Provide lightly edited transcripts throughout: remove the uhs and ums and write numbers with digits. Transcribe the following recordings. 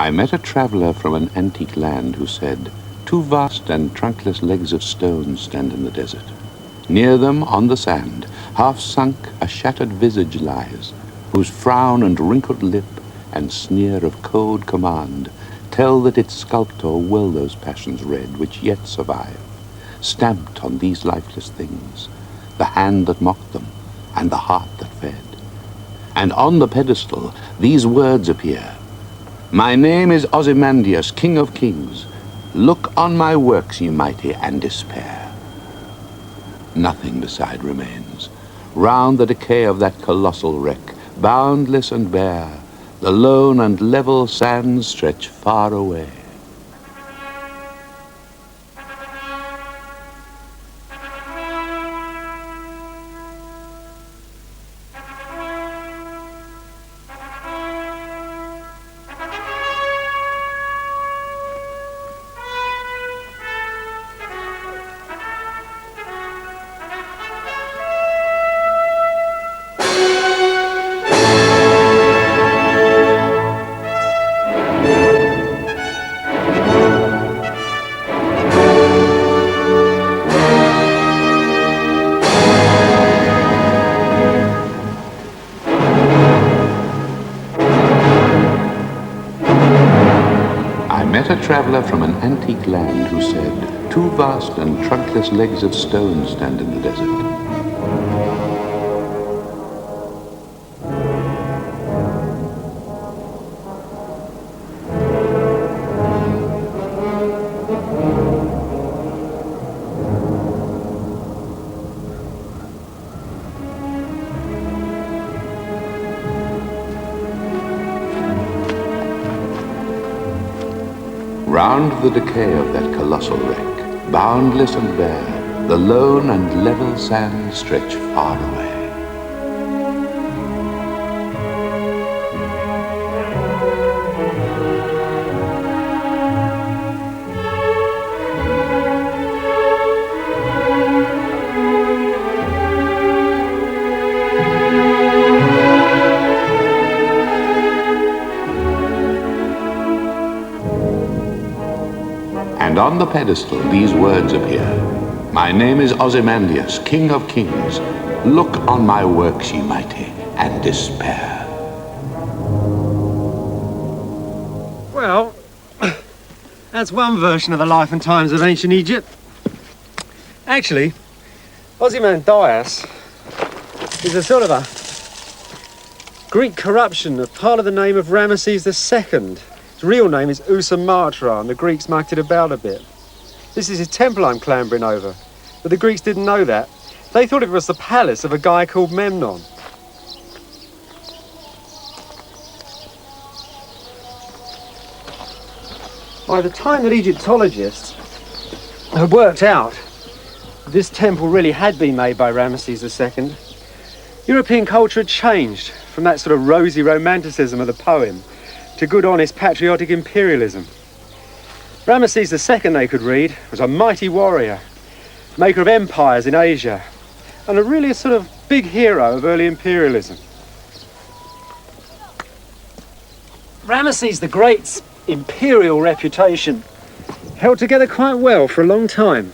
I met a traveller from an antique land who said, "Two vast and trunkless legs of stone stand in the desert. Near them, on the sand, half sunk, a shattered visage lies, whose frown and wrinkled lip and sneer of cold command tell that its sculptor well those passions read which yet survive, stamped on these lifeless things, the hand that mocked them and the heart that fed. And on the pedestal these words appear, 'My name is Ozymandias, King of Kings. Look on my works, ye mighty, and despair.' Nothing beside remains. Round the decay of that colossal wreck, boundless and bare, the lone and level sands stretch far away. A traveller from an antique land who said, "Two vast and trunkless legs of stone stand in the desert." Round the decay of that colossal wreck, boundless and bare, the lone and level sands stretch far away. And on the pedestal these words appear, "My name is Ozymandias, King of Kings. Look on my works, ye mighty, and despair." Well, that's one version of the life and times of ancient Egypt. Actually, Ozymandias is a sort of a Greek corruption of part of the name of Ramesses II. His real name is Ozymandias, and the Greeks mucked it about a bit. This is his temple I'm clambering over, but the Greeks didn't know that. They thought it was the palace of a guy called Memnon. By the time that Egyptologists had worked out this temple really had been made by Ramesses II, European culture had changed from that sort of rosy romanticism of the poem to good, honest, patriotic imperialism. Ramesses II, they could read, was a mighty warrior, maker of empires in Asia, and a sort of big hero of early imperialism. Ramesses the Great's imperial reputation held together quite well for a long time.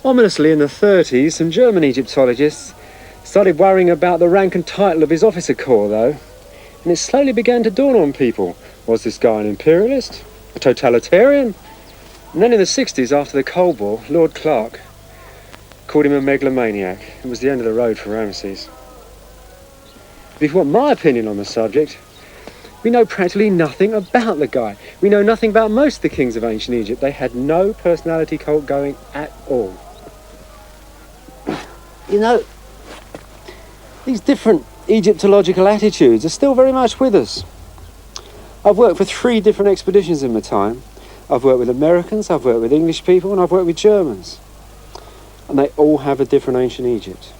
Ominously, in the 30s, some German Egyptologists started worrying about the rank and title of his officer corps, though. And it slowly began to dawn on people. Was this guy an imperialist? A totalitarian? And then in the 60s, after the Cold War, Lord Clark called him a megalomaniac. It was the end of the road for Ramesses. But if you want my opinion on the subject, we know practically nothing about the guy. We know nothing about most of the kings of ancient Egypt. They had no personality cult going at all. You know, these different Egyptological attitudes are still very much with us. I've worked for 3 different expeditions in my time. I've worked with Americans, I've worked with English people, and I've worked with Germans. And they all have a different ancient Egypt.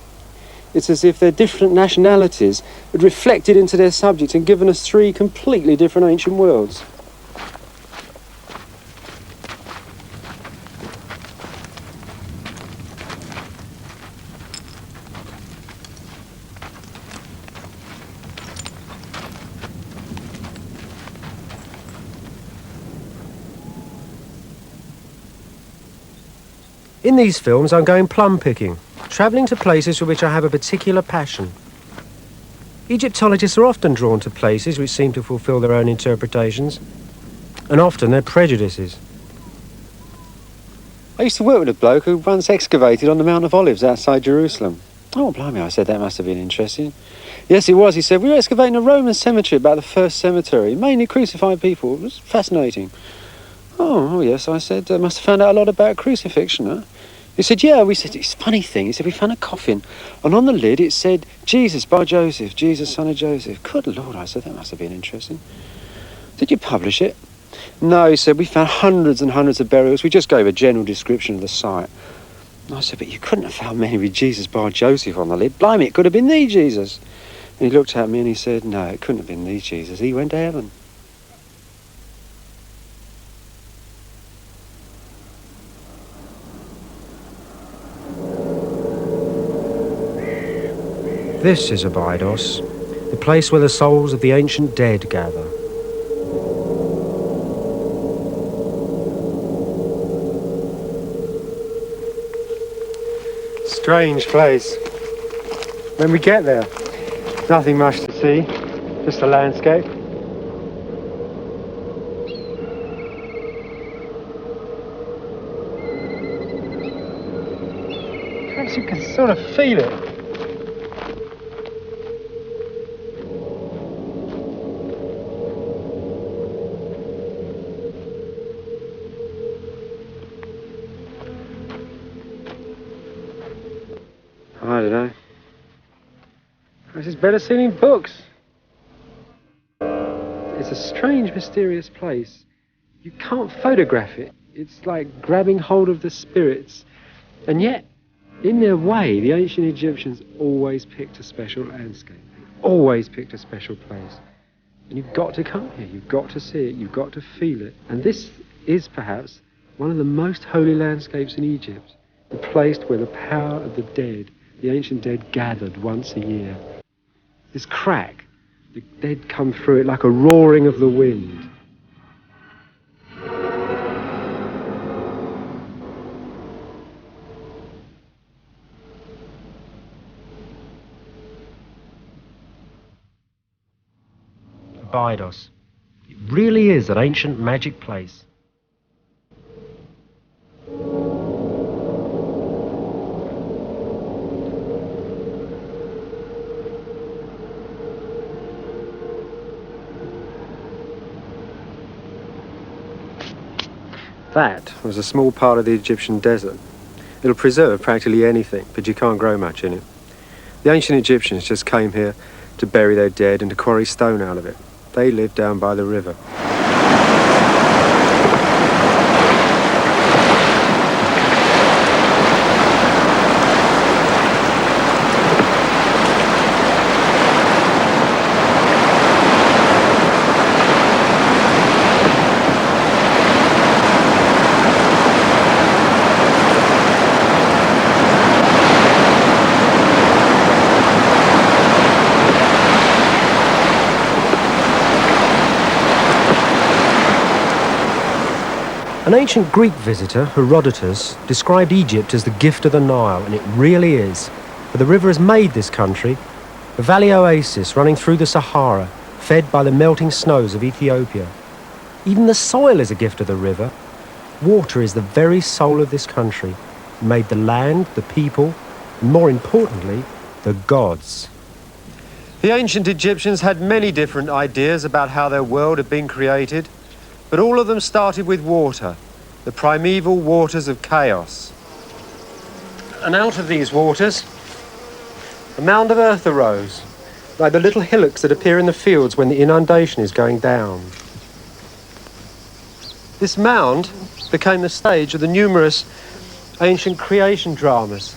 It's as if their different nationalities had reflected into their subject and given us 3 completely different ancient worlds. In these films, I'm going plum picking, travelling to places for which I have a particular passion. Egyptologists are often drawn to places which seem to fulfil their own interpretations, and often their prejudices. I used to work with a bloke who once excavated on the Mount of Olives outside Jerusalem. Oh, blimey, I said, that must have been interesting. Yes, it was, he said. We were excavating a Roman cemetery, about the first cemetery, mainly crucified people. It was fascinating. Oh, yes, I said, must have found out a lot about crucifixion, huh? He said, yeah, we said, it's a funny thing. He said, we found a coffin, and on the lid it said, Jesus by Joseph, Jesus, son of Joseph. Good Lord, I said, that must have been interesting. Did you publish it? No, he said, we found hundreds and hundreds of burials. We just gave a general description of the site. And I said, but you couldn't have found many with Jesus by Joseph on the lid. Blimey, it could have been the Jesus. And he looked at me and he said, no, it couldn't have been the Jesus. He went to heaven. This is Abydos, the place where the souls of the ancient dead gather. Strange place. When we get there, nothing much to see, just the landscape. Perhaps you can sort of feel it. I don't know. This is better seen in books. It's a strange, mysterious place. You can't photograph it. It's like grabbing hold of the spirits. And yet, in their way, the ancient Egyptians always picked a special landscape. They always picked a special place. And you've got to come here. You've got to see it. You've got to feel it. And this is perhaps one of the most holy landscapes in Egypt. The place where the power of the dead, the ancient dead, gathered once a year. This crack, the dead come through it like a roaring of the wind. Abydos. It really is an ancient magic place. That was a small part of the Egyptian desert. It'll preserve practically anything, but you can't grow much in it. The ancient Egyptians just came here to bury their dead and to quarry stone out of it. They lived down by the river. An ancient Greek visitor, Herodotus, described Egypt as the gift of the Nile, and it really is. For the river has made this country a valley oasis running through the Sahara, fed by the melting snows of Ethiopia. Even the soil is a gift of the river. Water is the very soul of this country. It made the land, the people, and more importantly, the gods. The ancient Egyptians had many different ideas about how their world had been created. But all of them started with water, the primeval waters of chaos. And out of these waters, a mound of earth arose, like the little hillocks that appear in the fields when the inundation is going down. This mound became the stage of the numerous ancient creation dramas.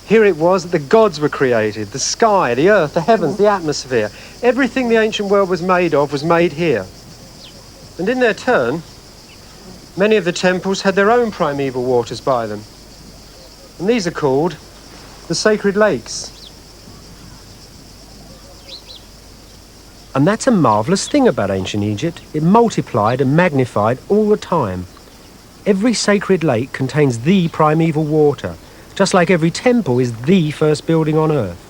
Here it was that the gods were created, the sky, the earth, the heavens, the atmosphere. Everything the ancient world was made of was made here. And in their turn, many of the temples had their own primeval waters by them. And these are called the sacred lakes. And that's a marvellous thing about ancient Egypt. It multiplied and magnified all the time. Every sacred lake contains the primeval water, just like every temple is the first building on Earth.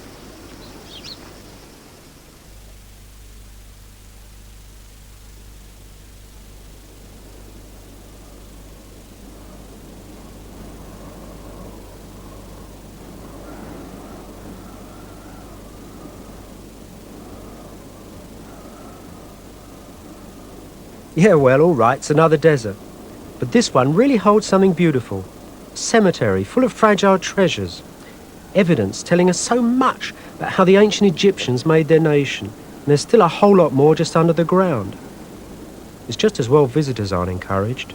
Yeah, well, all right, it's another desert. But this one really holds something beautiful. A cemetery full of fragile treasures. Evidence telling us so much about how the ancient Egyptians made their nation. And there's still a whole lot more just under the ground. It's just as well visitors aren't encouraged.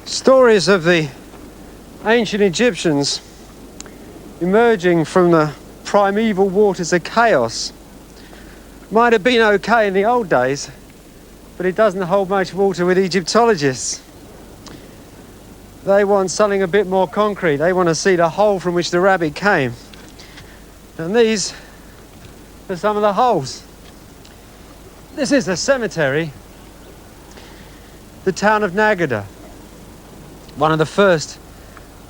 Stories of the ancient Egyptians emerging from the primeval waters of chaos might have been okay in the old days, but it doesn't hold much water with Egyptologists. They want something a bit more concrete. They want to see the hole from which the rabbit came. And these are some of the holes. This is the cemetery, the town of Nagada, one of the first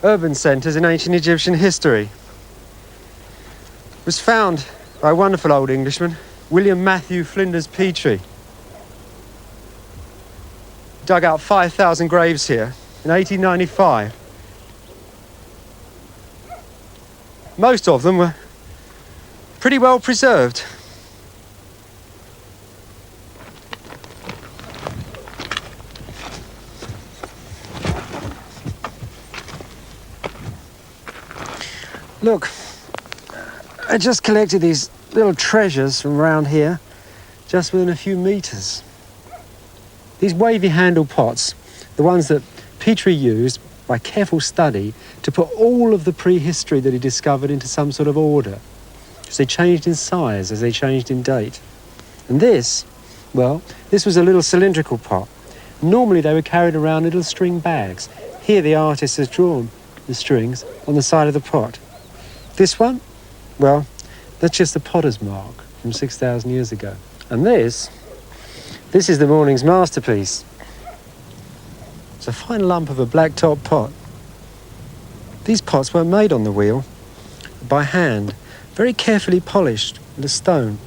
urban centres in ancient Egyptian history. It was found by a wonderful old Englishman, William Matthew Flinders Petrie. Dug out 5,000 graves here in 1895. Most of them were pretty well preserved. Look, I just collected these little treasures from around here, just within a few meters. These wavy handle pots, the ones that Petrie used by careful study to put all of the prehistory that he discovered into some sort of order. Because they changed in size as they changed in date. And this, well, this was a little cylindrical pot. Normally they were carried around in little string bags. Here the artist has drawn the strings on the side of the pot. This one, well, that's just a potter's mark from 6,000 years ago. And this is the morning's masterpiece. It's a fine lump of a black-top pot. These pots weren't made on the wheel, but by hand, very carefully polished with a stone.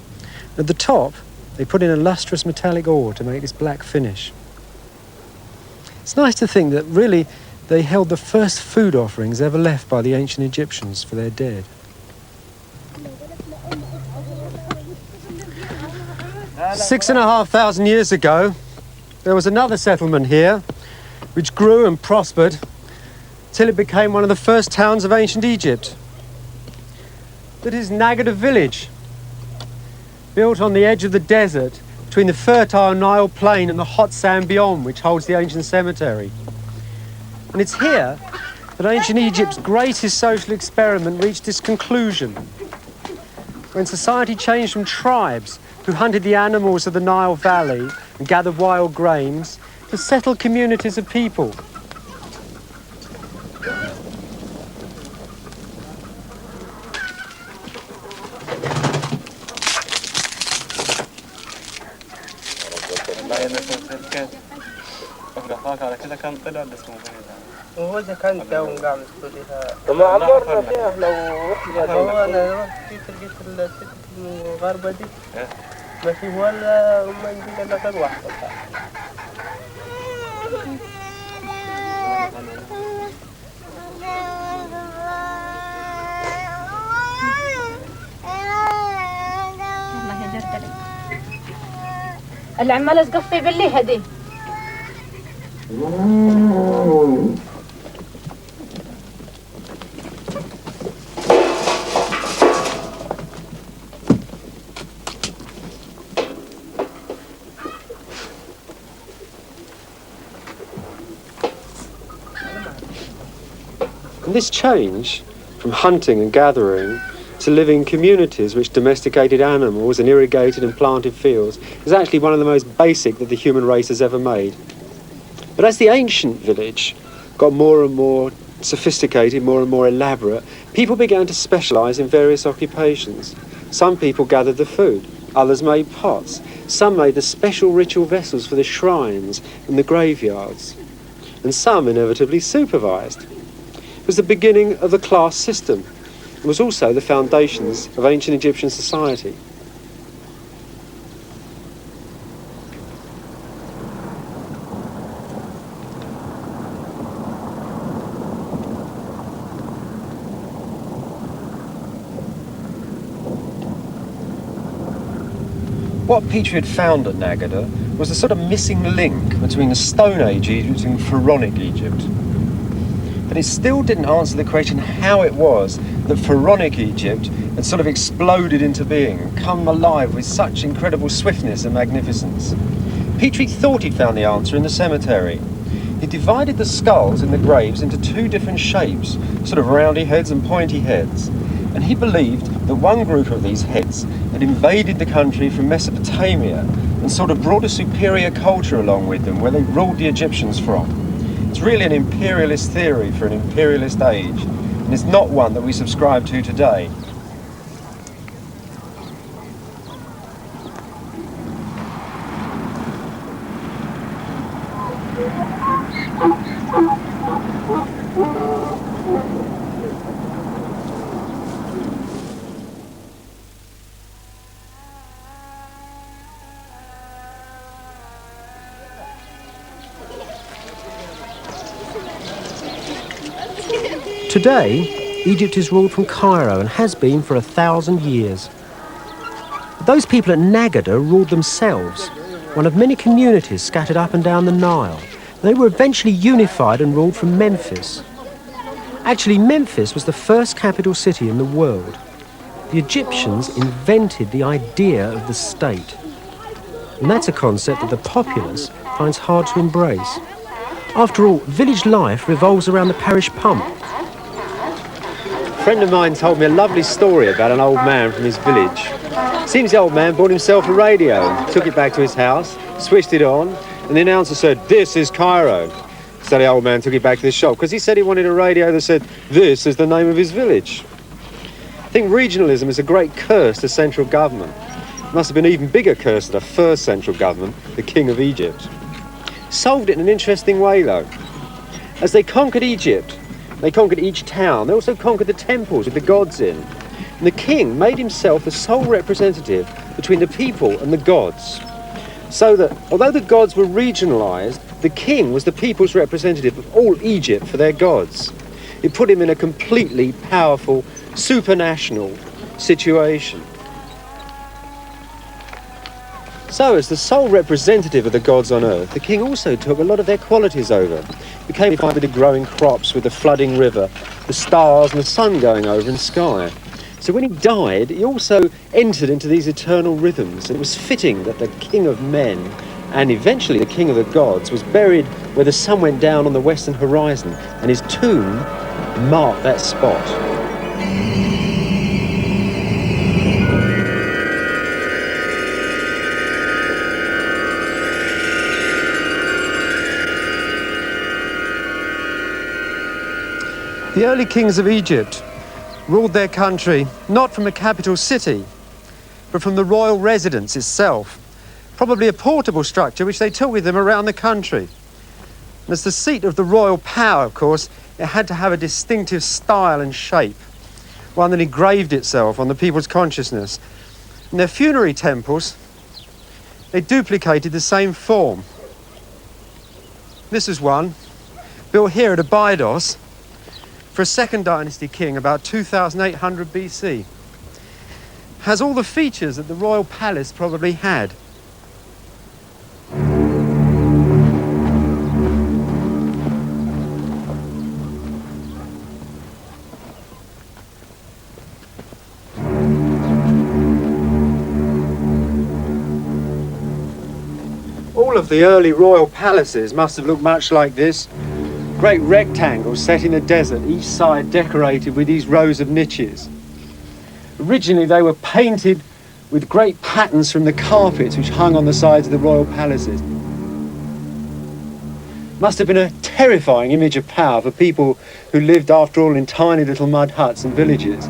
At the top, they put in a lustrous metallic ore to make this black finish. It's nice to think that really they held the first food offerings ever left by the ancient Egyptians for their dead. Six and a half thousand years ago, there was another settlement here, which grew and prospered till it became one of the first towns of ancient Egypt. That is Nagada village, built on the edge of the desert between the fertile Nile plain and the hot sand beyond, which holds the ancient cemetery. And it's here that ancient Egypt's greatest social experiment reached its conclusion, when society changed from tribes who hunted the animals of the Nile Valley and gathered wild grains to settled communities of people. هو إذا كان داوم قاعد مسؤوليها ما عمرنا فيها لو رحنا هو أنا رحت لقيت الست المغاربة دي ما في ولا ما يجي إلا غير واحد والله يا جردلي العمالة تقفي باللي هدي And this change from hunting and gathering to living in communities which domesticated animals and irrigated and planted fields is actually one of the most basic that the human race has ever made. But as the ancient village got more and more sophisticated, more and more elaborate, people began to specialise in various occupations. Some people gathered the food, others made pots, some made the special ritual vessels for the shrines and the graveyards, and some inevitably supervised. It was the beginning of the class system. It was also the foundations of ancient Egyptian society. What Petrie had found at Nagada was a sort of missing link between the Stone Age Egypt and Pharaonic Egypt. But it still didn't answer the question how it was that Pharaonic Egypt had sort of exploded into being, come alive with such incredible swiftness and magnificence. Petrie thought he'd found the answer in the cemetery. He divided the skulls in the graves into two different shapes, sort of roundy heads and pointy heads. And he believed that one group of these heads had invaded the country from Mesopotamia and sort of brought a superior culture along with them where they ruled the Egyptians from. It's really an imperialist theory for an imperialist age, and it's not one that we subscribe to today. Today, Egypt is ruled from Cairo and has been for 1,000 years. Those people at Nagada ruled themselves, one of many communities scattered up and down the Nile. They were eventually unified and ruled from Memphis. Actually, Memphis was the first capital city in the world. The Egyptians invented the idea of the state. And that's a concept that the populace finds hard to embrace. After all, village life revolves around the parish pump. A friend of mine told me a lovely story about an old man from his village. Seems the old man bought himself a radio, took it back to his house, switched it on, and the announcer said, "This is Cairo." So the old man took it back to the shop because he said he wanted a radio that said, "This is the name of his village." I think regionalism is a great curse to central government. It must have been an even bigger curse to the first central government, the King of Egypt. Solved it in an interesting way, though. As they conquered Egypt, they conquered each town. They also conquered the temples with the gods in. And the king made himself the sole representative between the people and the gods. So that, although the gods were regionalised, the king was the people's representative of all Egypt for their gods. It put him in a completely powerful, supranational situation. So, as the sole representative of the gods on earth, the king also took a lot of their qualities over. Became fine with the growing crops, with the flooding river, the stars and the sun going over in the sky. So when he died, he also entered into these eternal rhythms. And it was fitting that the king of men, and eventually the king of the gods, was buried where the sun went down on the western horizon, and his tomb marked that spot. The early kings of Egypt ruled their country not from a capital city, but from the royal residence itself, probably a portable structure which they took with them around the country. And as the seat of the royal power, of course, it had to have a distinctive style and shape, one that engraved itself on the people's consciousness. And their funerary temples, they duplicated the same form. This is one built here at Abydos, for a second dynasty king about 2800 BC. Has all the features that the royal palace probably had. All of the early royal palaces must have looked much like this. Great rectangles set in a desert, each side decorated with these rows of niches. Originally they were painted with great patterns from the carpets which hung on the sides of the royal palaces. Must have been a terrifying image of power for people who lived, after all, in tiny little mud huts and villages.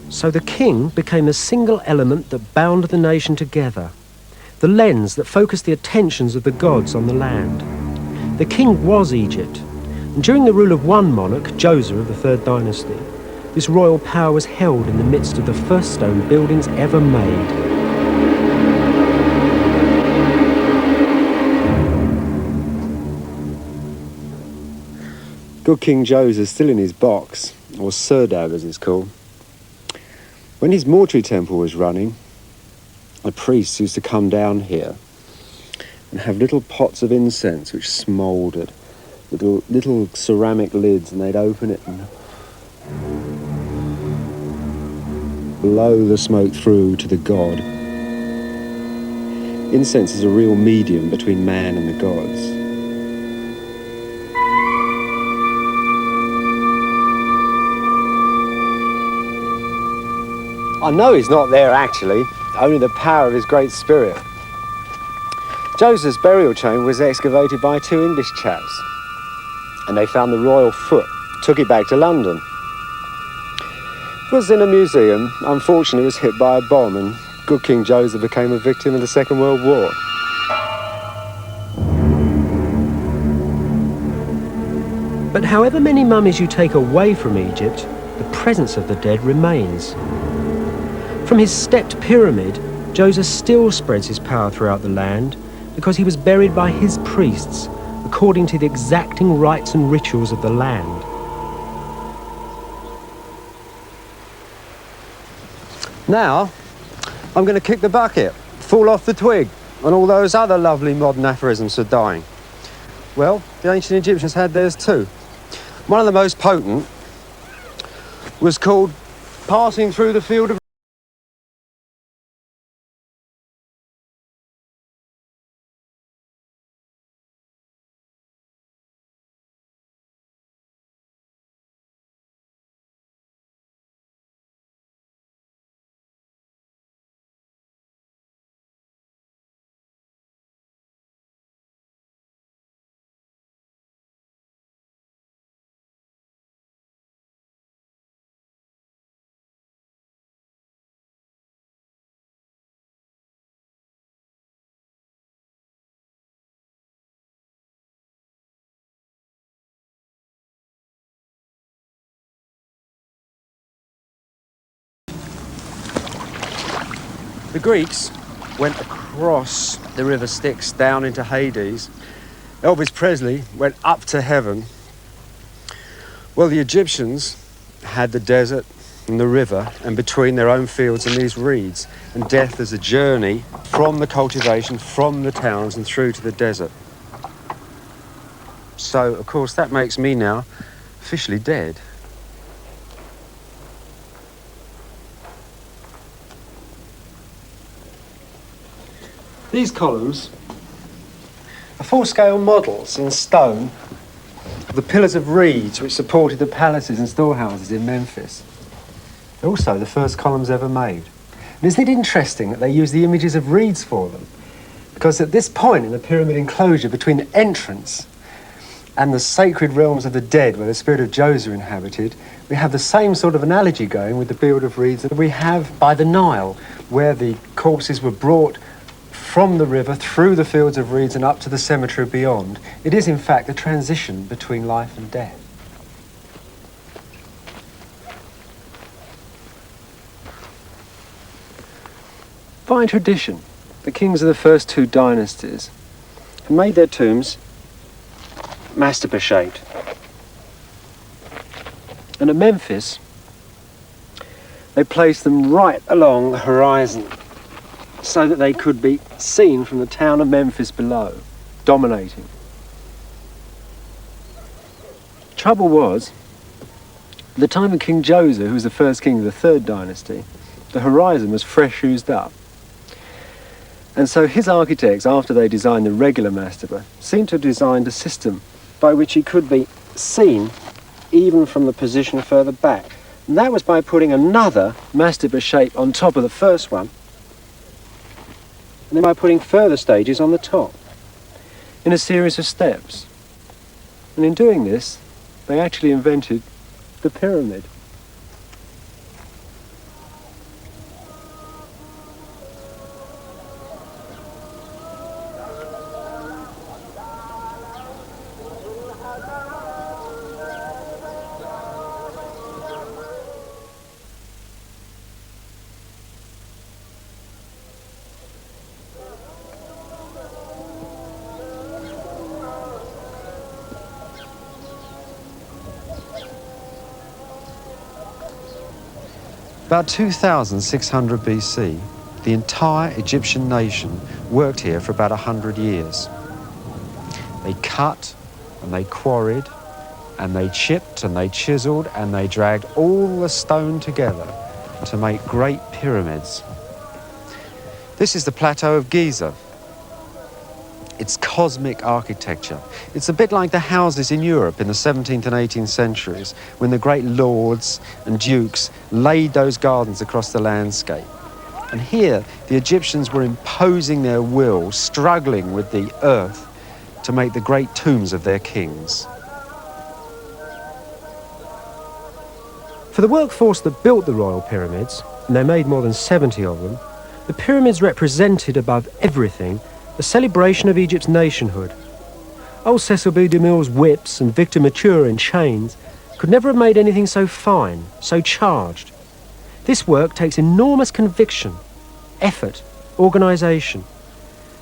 So the king became a single element that bound the nation together, the lens that focused the attentions of the gods on the land. The king was Egypt, and during the rule of one monarch, Joseph of the Third Dynasty, this royal power was held in the midst of the first stone buildings ever made. Good King Joseph still in his box, or serdab as it's called. When his mortuary temple was running, the priests used to come down here and have little pots of incense which smouldered, little ceramic lids, and they'd open it and blow the smoke through to the god. Incense is a real medium between man and the gods. I know he's not there actually, only the power of his great spirit. Joseph's burial chamber was excavated by two English chaps, and they found the royal foot, took it back to London. It was in a museum. Unfortunately, it was hit by a bomb, and good King Joseph became a victim of the Second World War. But however many mummies you take away from Egypt, the presence of the dead remains. From his stepped pyramid, Joseph still spreads his power throughout the land because he was buried by his priests according to the exacting rites and rituals of the land. Now, I'm going to kick the bucket, fall off the twig, and all those other lovely modern aphorisms are dying. Well, the ancient Egyptians had theirs too. One of the most potent was called passing through the field of The Greeks went across the river Styx down into Hades. Elvis Presley went up to heaven. Well, the Egyptians had the desert and the river, and between their own fields and these reeds, and death as a journey from the cultivation, from the towns and through to the desert. So, of course, that makes me now officially dead. These columns are full-scale models in stone of the pillars of reeds which supported the palaces and storehouses in Memphis. They're also the first columns ever made. And isn't it interesting that they use the images of reeds for them? Because at this point in the pyramid enclosure, between the entrance and the sacred realms of the dead where the spirit of Joseph inhabited, we have the same sort of analogy going with the field of reeds that we have by the Nile, where the corpses were brought from the river, through the fields of reeds and up to the cemetery beyond. It is, in fact, the transition between life and death. By tradition, the kings of the first two dynasties had made their tombs mastaba-shaped. And at Memphis, they placed them right along the horizon, so that they could be seen from the town of Memphis below, dominating. Trouble was, at the time of King Joseph, who was the first king of the Third Dynasty, the horizon was fresh used up. And so his architects, after they designed the regular mastaba, seemed to have designed a system by which he could be seen even from the position further back. And that was by putting another mastaba shape on top of the first one, and then by putting further stages on the top, in a series of steps. And in doing this, they actually invented the pyramid. About 2600 BC, the entire Egyptian nation worked here for about 100 years. They cut and they quarried and they chipped and they chiseled and they dragged all the stone together to make great pyramids. This is the plateau of Giza. It's cosmic architecture. It's a bit like the houses in Europe in the 17th and 18th centuries, when the great lords and dukes laid those gardens across the landscape. And here, the Egyptians were imposing their will, struggling with the earth to make the great tombs of their kings. For the workforce that built the royal pyramids, and they made more than 70 of them, the pyramids represented above everything a celebration of Egypt's nationhood. Old Cecil B. DeMille's whips and Victor Maturin chains could never have made anything so fine, so charged. This work takes enormous conviction, effort, organisation,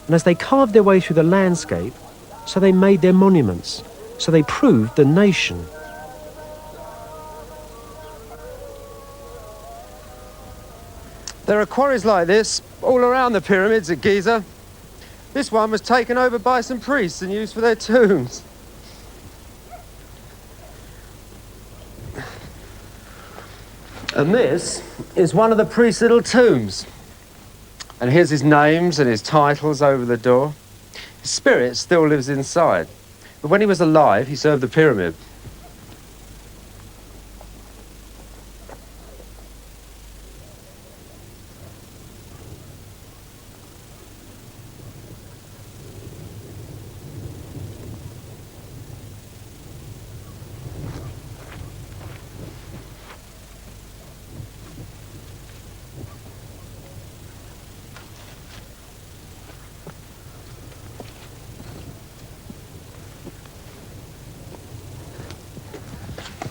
and as they carved their way through the landscape, so they made their monuments, so they proved the nation. There are quarries like this all around the pyramids at Giza. This one was taken over by some priests and used for their tombs. And this is one of the priest's little tombs. And here's his names and his titles over the door. His spirit still lives inside. But when he was alive, he served the pyramid.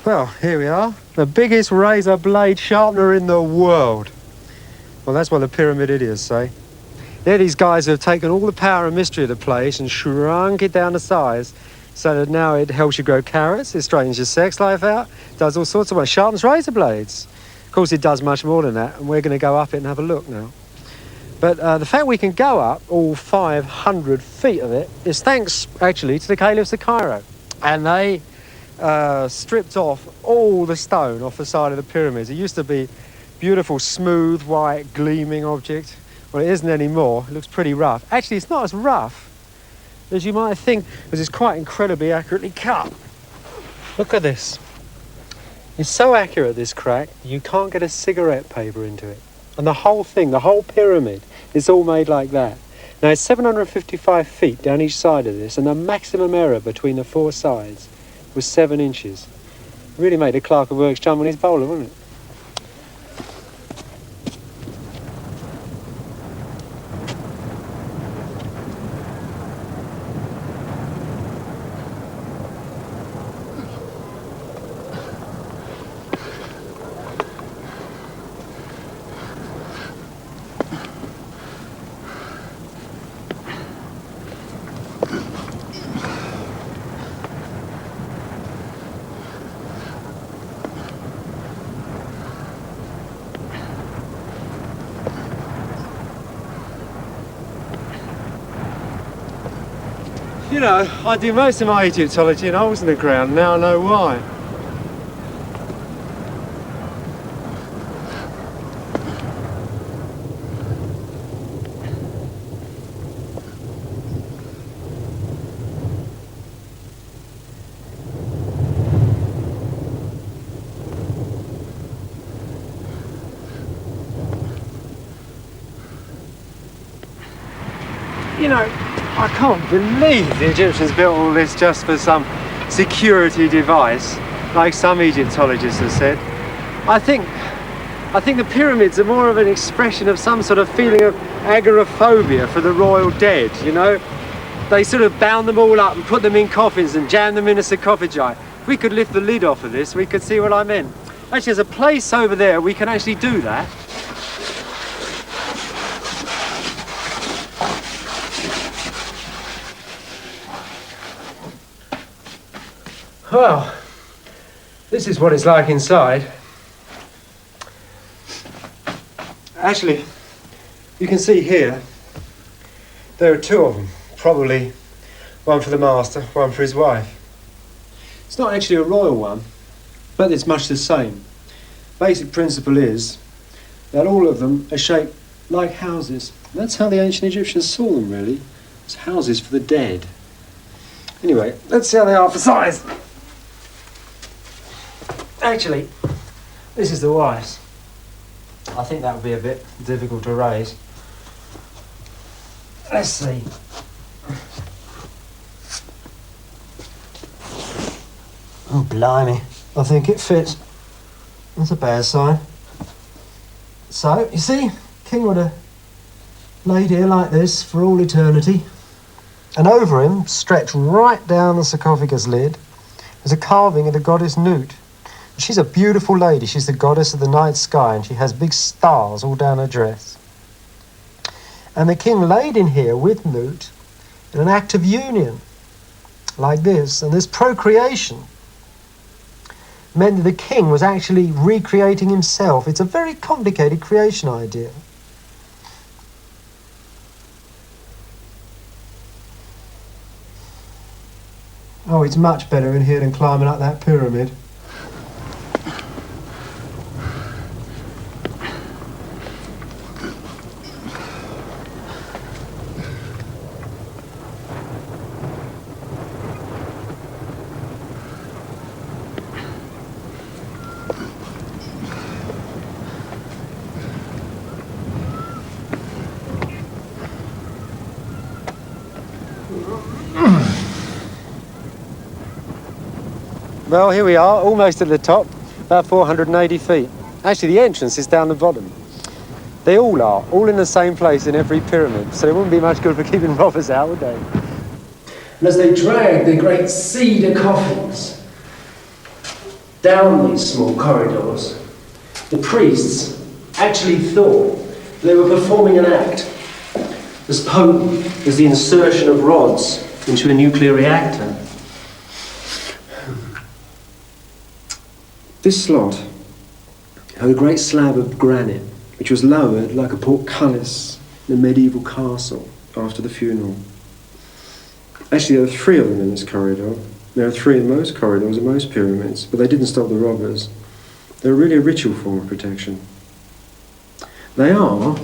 Well, here we are, the biggest razor blade sharpener in the world. Well, that's what the pyramid idiots say. They're these guys who have taken all the power and mystery of the place and shrunk it down to size so that now it helps you grow carrots, it straightens your sex life out, does all sorts of ways, sharpens razor blades. Of course, it does much more than that, and we're going to go up it and have a look now. But the fact we can go up all 500 feet of it is thanks, actually, to the caliphs of Cairo. And they stripped off all the stone off the side of the pyramids. It used to be beautiful, smooth, white, gleaming object. Well, it isn't anymore. It looks pretty rough. Actually, it's not as rough as you might think, because it's quite incredibly accurately cut. Look at this. It's so accurate, this crack, you can't get a cigarette paper into it. And the whole thing, the whole pyramid, is all made like that. Now, it's 755 feet down each side of this, and the maximum error between the four sides was 7 inches. Really made a clerk of works jump on his bowler, wouldn't it? You know, I do most of my Egyptology in holes in the ground, now I know why. you know, I can't believe the Egyptians built all this just for some security device, like some Egyptologists have said. I think the pyramids are more of an expression of some sort of feeling of agoraphobia for the royal dead, you know? They sort of bound them all up and put them in coffins and jammed them in a sarcophagi. If we could lift the lid off of this, we could see what I meant. Actually, there's a place over there we can actually do that. Well, this is what it's like inside. Actually, you can see here, there are two of them. Probably one for the master, one for his wife. It's not actually a royal one, but it's much the same. Basic principle is that all of them are shaped like houses. That's how the ancient Egyptians saw them, really. It's houses for the dead. Anyway, let's see how they are for size. Actually, this is the wife's. I think that would be a bit difficult to raise. Let's see. Oh, blimey. I think it fits. That's a bad sign. So, you see, King would have laid here like this for all eternity. And over him, stretched right down the sarcophagus lid, is a carving of the goddess Nut. She's a beautiful lady. She's the goddess of the night sky, and she has big stars all down her dress. And the king laid in here with Nut in an act of union, like this. And this procreation meant that the king was actually recreating himself. It's a very complicated creation idea. Oh, it's much better in here than climbing up that pyramid. Well, here we are, almost at the top, about 480 feet. Actually, the entrance is down the bottom. They all are, all in the same place in every pyramid, so it wouldn't be much good for keeping robbers out, would they? And as they dragged their great cedar coffins down these small corridors, the priests actually thought they were performing an act as potent as the insertion of rods into a nuclear reactor. This slot had a great slab of granite, which was lowered like a portcullis in a medieval castle after the funeral. Actually, there are 3 of them in this corridor. There are 3 in most corridors and most pyramids, but they didn't stop the robbers. They're really a ritual form of protection. They are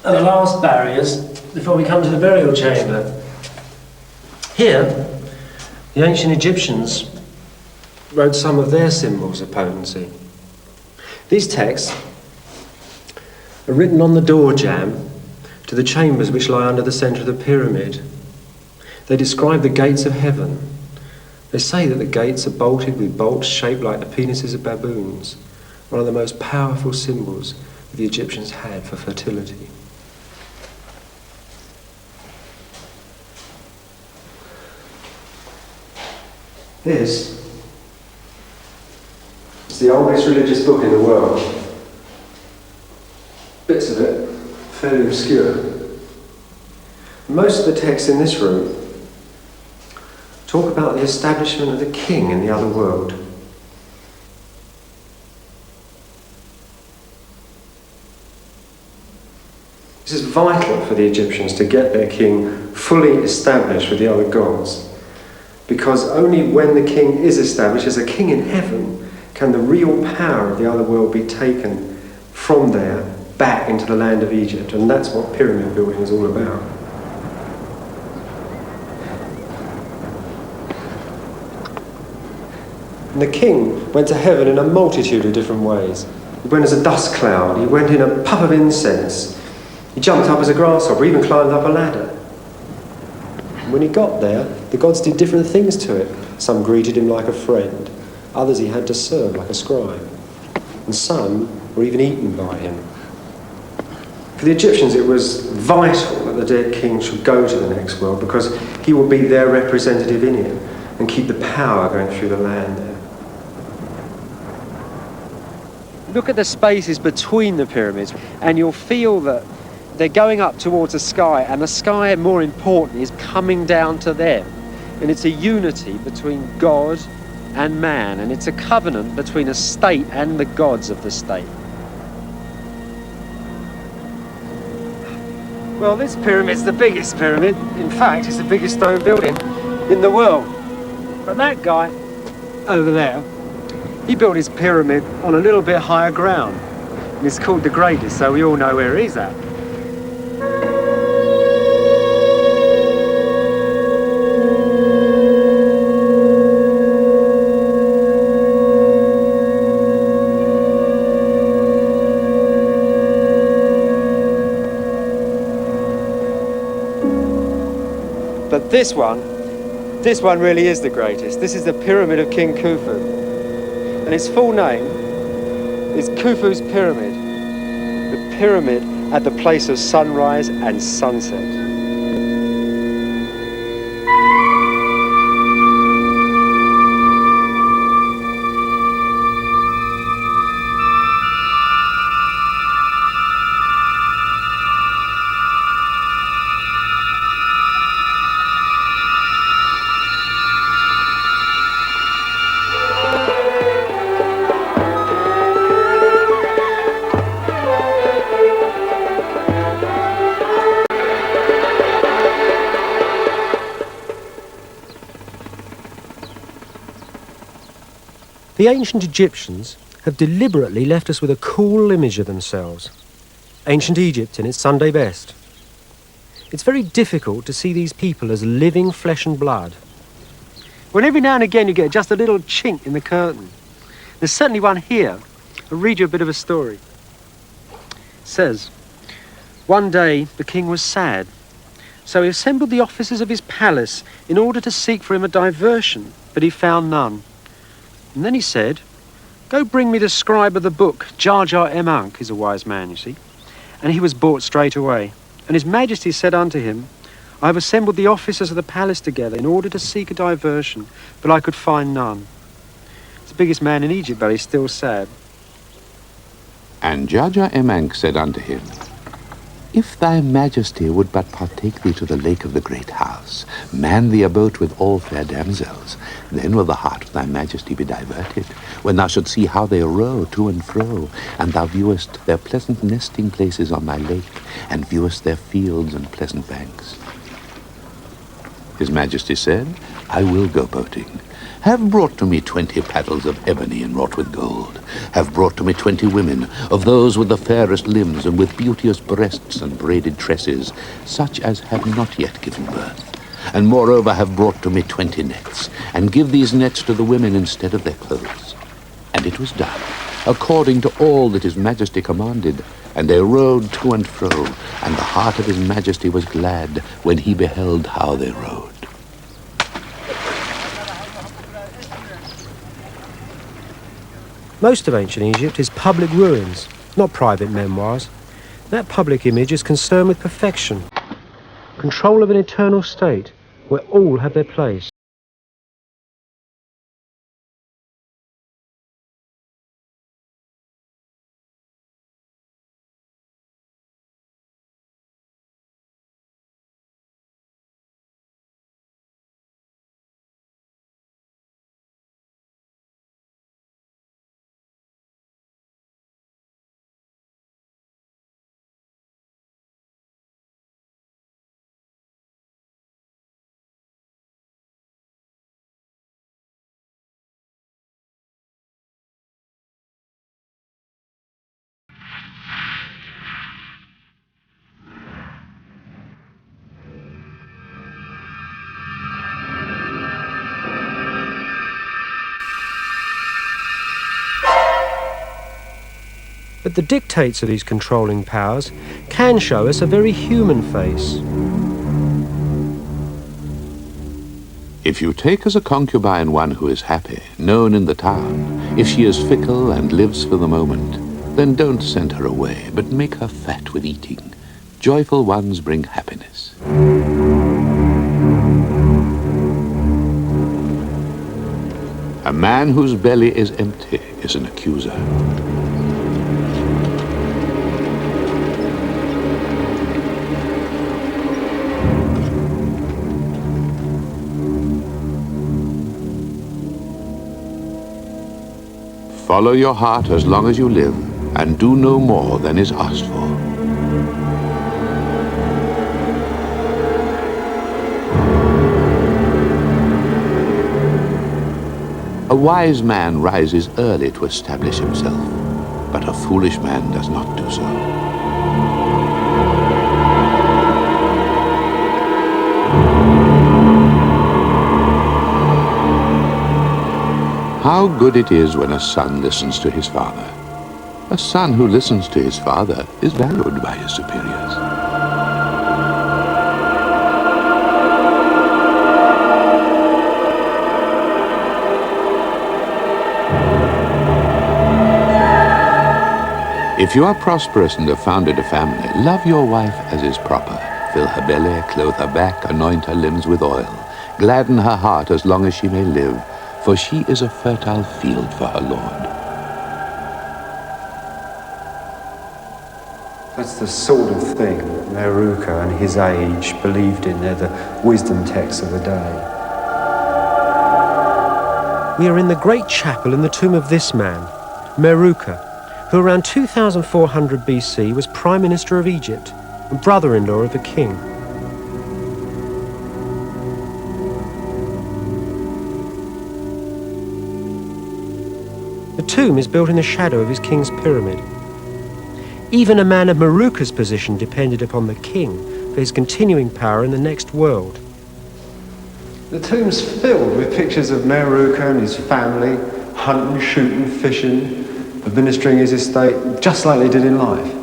the last barriers before we come to the burial chamber. Here, the ancient Egyptians wrote some of their symbols of potency. These texts are written on the door jamb to the chambers which lie under the centre of the pyramid. They describe the gates of heaven. They say that the gates are bolted with bolts shaped like the penises of baboons, one of the most powerful symbols that the Egyptians had for fertility. This is the oldest religious book in the world. Bits of it fairly obscure. Most of the texts in this room talk about the establishment of the king in the other world. This is vital for the Egyptians to get their king fully established with the other gods, because only when the king is established as a king in heaven can the real power of the other world be taken from there back into the land of Egypt, and that's what pyramid building is all about. And the king went to heaven in a multitude of different ways. He went as a dust cloud, he went in a puff of incense, he jumped up as a grasshopper, even climbed up a ladder. When he got there, the gods did different things to it. Some greeted him like a friend, others he had to serve like a scribe, and some were even eaten by him. For the Egyptians, it was vital that the dead king should go to the next world because he would be their representative in it and keep the power going through the land there. Look at the spaces between the pyramids and you'll feel that they're going up towards the sky, and the sky, more important, is coming down to them. And it's a unity between God and man, and it's a covenant between a state and the gods of the state. Well, this pyramid's the biggest pyramid. In fact, it's the biggest stone building in the world. But that guy over there, he built his pyramid on a little bit higher ground. And it's called the greatest, so we all know where he's at. But this one really is the greatest. This is the Pyramid of King Khufu. And its full name is Khufu's Pyramid, the pyramid at the place of sunrise and sunset. The ancient Egyptians have deliberately left us with a cool image of themselves. Ancient Egypt in its Sunday best. It's very difficult to see these people as living flesh and blood. Well, every now and again you get just a little chink in the curtain. There's certainly one here. I'll read you a bit of a story. It says, one day the king was sad, so he assembled the officers of his palace in order to seek for him a diversion, but he found none. And then he said, go bring me the scribe of the book. Jar Jar Emank is a wise man, you see. And he was brought straight away. And his majesty said unto him, I have assembled the officers of the palace together in order to seek a diversion, but I could find none. It's the biggest man in Egypt, but he's still sad. And Jar Jar Emank said unto him, if thy majesty would but partake thee to the lake of the great house, man thee a boat with all fair damsels, then will the heart of thy majesty be diverted, when thou shouldst see how they row to and fro, and thou viewest their pleasant nesting places on thy lake, and viewest their fields and pleasant banks. His majesty said, I will go boating. Have brought to me 20 paddles of ebony enwrought with gold. Have brought to me 20 women, of those with the fairest limbs and with beauteous breasts and braided tresses, such as have not yet given birth. And moreover have brought to me 20 nets, and give these nets to the women instead of their clothes. And it was done, according to all that his majesty commanded. And they rowed to and fro, and the heart of his majesty was glad when he beheld how they rowed. Most of ancient Egypt is public ruins, not private memoirs. That public image is concerned with perfection, control of an eternal state where all have their place. But the dictates of these controlling powers can show us a very human face. If you take as a concubine one who is happy, known in the town, if she is fickle and lives for the moment, then don't send her away, but make her fat with eating. Joyful ones bring happiness. A man whose belly is empty is an accuser. Follow your heart as long as you live, and do no more than is asked for. A wise man rises early to establish himself, but a foolish man does not do so. How good it is when a son listens to his father. A son who listens to his father is valued by his superiors. If you are prosperous and have founded a family, love your wife as is proper. Fill her belly, clothe her back, anoint her limbs with oil. Gladden her heart as long as she may live, for she is a fertile field for her Lord. That's the sort of thing Meruka and his age believed in. They're the wisdom texts of the day. We are in the great chapel in the tomb of this man, Meruka, who around 2400 BC was Prime Minister of Egypt and brother-in-law of the king. The tomb is built in the shadow of his king's pyramid. Even a man of Meruka's position depended upon the king for his continuing power in the next world. The tomb's filled with pictures of Meruka and his family, hunting, shooting, fishing, administering his estate, just like they did in life.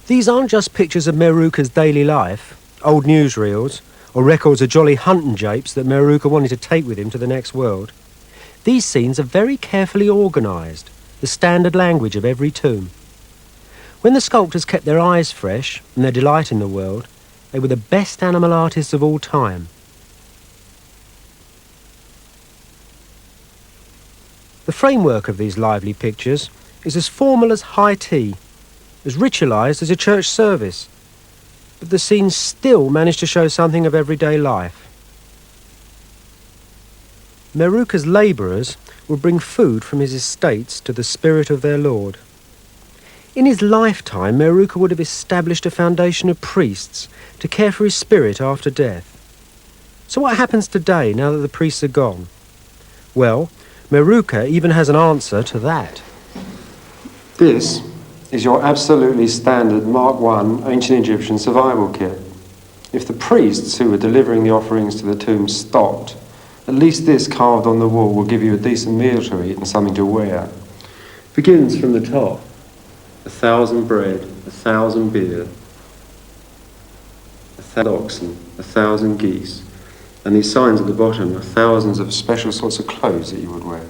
These aren't just pictures of Meruka's daily life, old newsreels, or records of jolly hunting japes that Meruka wanted to take with him to the next world. These scenes are very carefully organised, the standard language of every tomb. When the sculptors kept their eyes fresh and their delight in the world, they were the best animal artists of all time. The framework of these lively pictures is as formal as high tea, as ritualised as a church service, but the scenes still manage to show something of everyday life. Meruka's labourers would bring food from his estates to the spirit of their lord. In his lifetime, Meruka would have established a foundation of priests to care for his spirit after death. So what happens today now that the priests are gone? Well, Meruka even has an answer to that. This is your absolutely standard Mark I ancient Egyptian survival kit. If the priests who were delivering the offerings to the tomb stopped, at least this carved on the wall will give you a decent meal to eat and something to wear. Begins from the top. 1,000 bread, 1,000 beer, 1,000 oxen, 1,000 geese, and these signs at the bottom are thousands of special sorts of clothes that you would wear.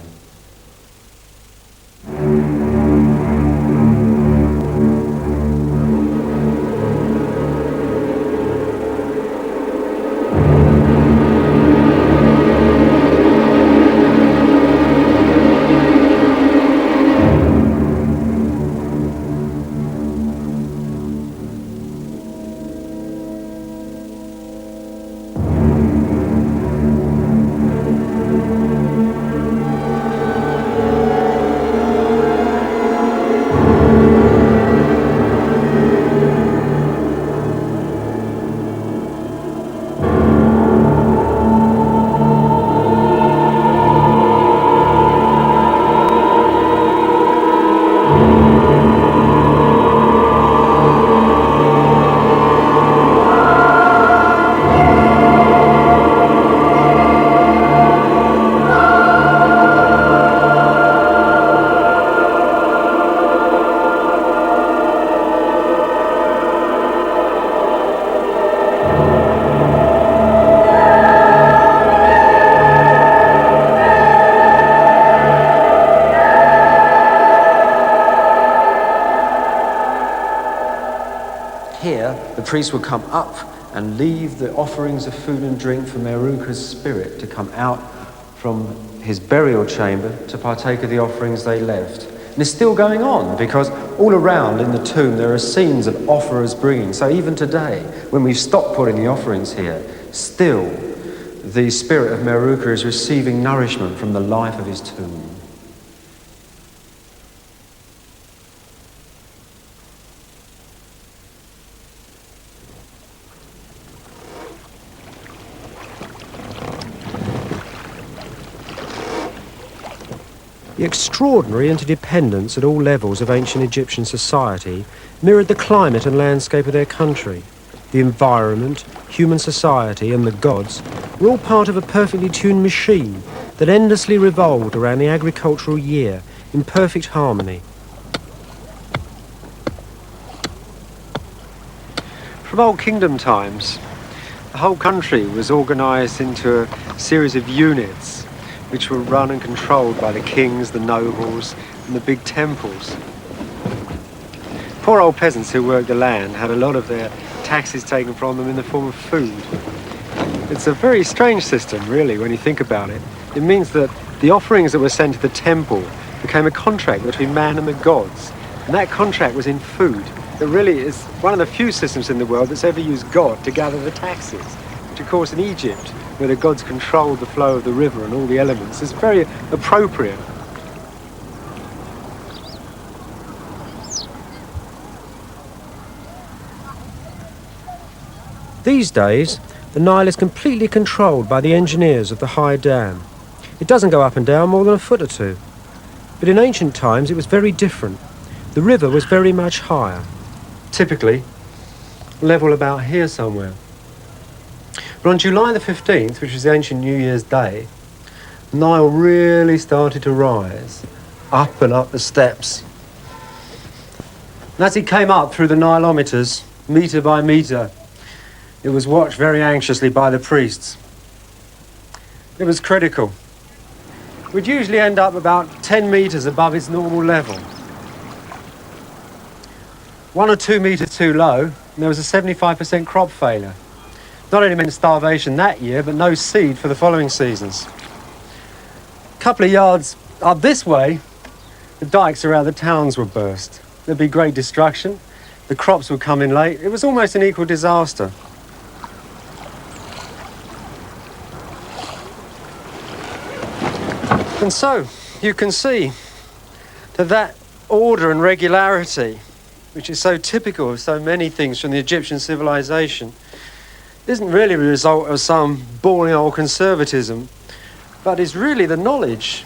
priests would come up and leave the offerings of food and drink for Meruka's spirit to come out from his burial chamber to partake of the offerings they left. And it's still going on because all around in the tomb there are scenes of offerers bringing. So even today, when we've stopped putting the offerings here, still the spirit of Meruka is receiving nourishment from the life of his tomb. The extraordinary interdependence at all levels of ancient Egyptian society mirrored the climate and landscape of their country. The environment, human society and the gods were all part of a perfectly tuned machine that endlessly revolved around the agricultural year in perfect harmony. From Old Kingdom times, the whole country was organised into a series of units which were run and controlled by the kings, the nobles, and the big temples. Poor old peasants who worked the land had a lot of their taxes taken from them in the form of food. It's a very strange system, really, when you think about it. It means that the offerings that were sent to the temple became a contract between man and the gods, and that contract was in food. It really is one of the few systems in the world that's ever used God to gather the taxes, which, of course, in Egypt, where the gods controlled the flow of the river and all the elements, is very appropriate. These days, the Nile is completely controlled by the engineers of the high dam. It doesn't go up and down more than a foot or two. But in ancient times, it was very different. The river was very much higher. Typically, level about here somewhere. But on July the 15th, which was the ancient New Year's Day, the Nile really started to rise, up and up the steps. And as it came up through the Nilometers, metre by metre, it was watched very anxiously by the priests. It was critical. We'd usually end up about 10 metres above its normal level. 1 or 2 metres too low, and there was a 75% crop failure. Not only meant starvation that year, but no seed for the following seasons. A couple of yards up this way, the dikes around the towns would burst. There'd be great destruction. The crops would come in late. It was almost an equal disaster. And so, you can see that order and regularity, which is so typical of so many things from the Egyptian civilization, isn't really a result of some boring old conservatism, but is really the knowledge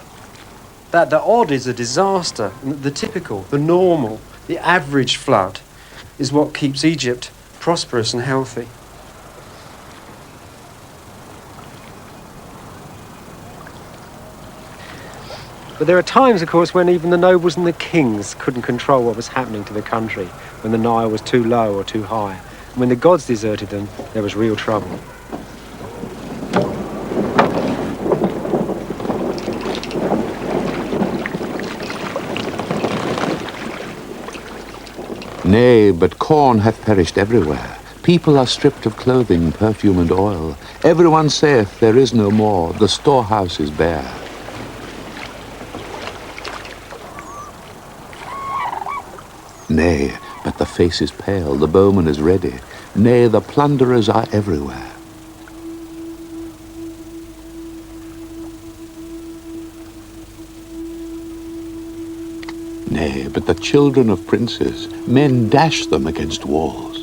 that the odd is a disaster, and that the typical, the normal, the average flood is what keeps Egypt prosperous and healthy. But there are times, of course, when even the nobles and the kings couldn't control what was happening to the country, when the Nile was too low or too high. And when the gods deserted them, there was real trouble. Nay, but corn hath perished everywhere. People are stripped of clothing, perfume, and oil. Everyone saith there is no more, the storehouse is bare. Nay, but the face is pale, the bowman is ready. Nay, the plunderers are everywhere. Nay, but the children of princes, men dash them against walls.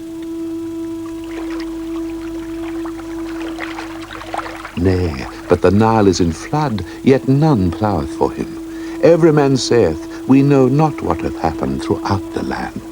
Nay, but the Nile is in flood, yet none plougheth for him. Every man saith, we know not what hath happened throughout the land.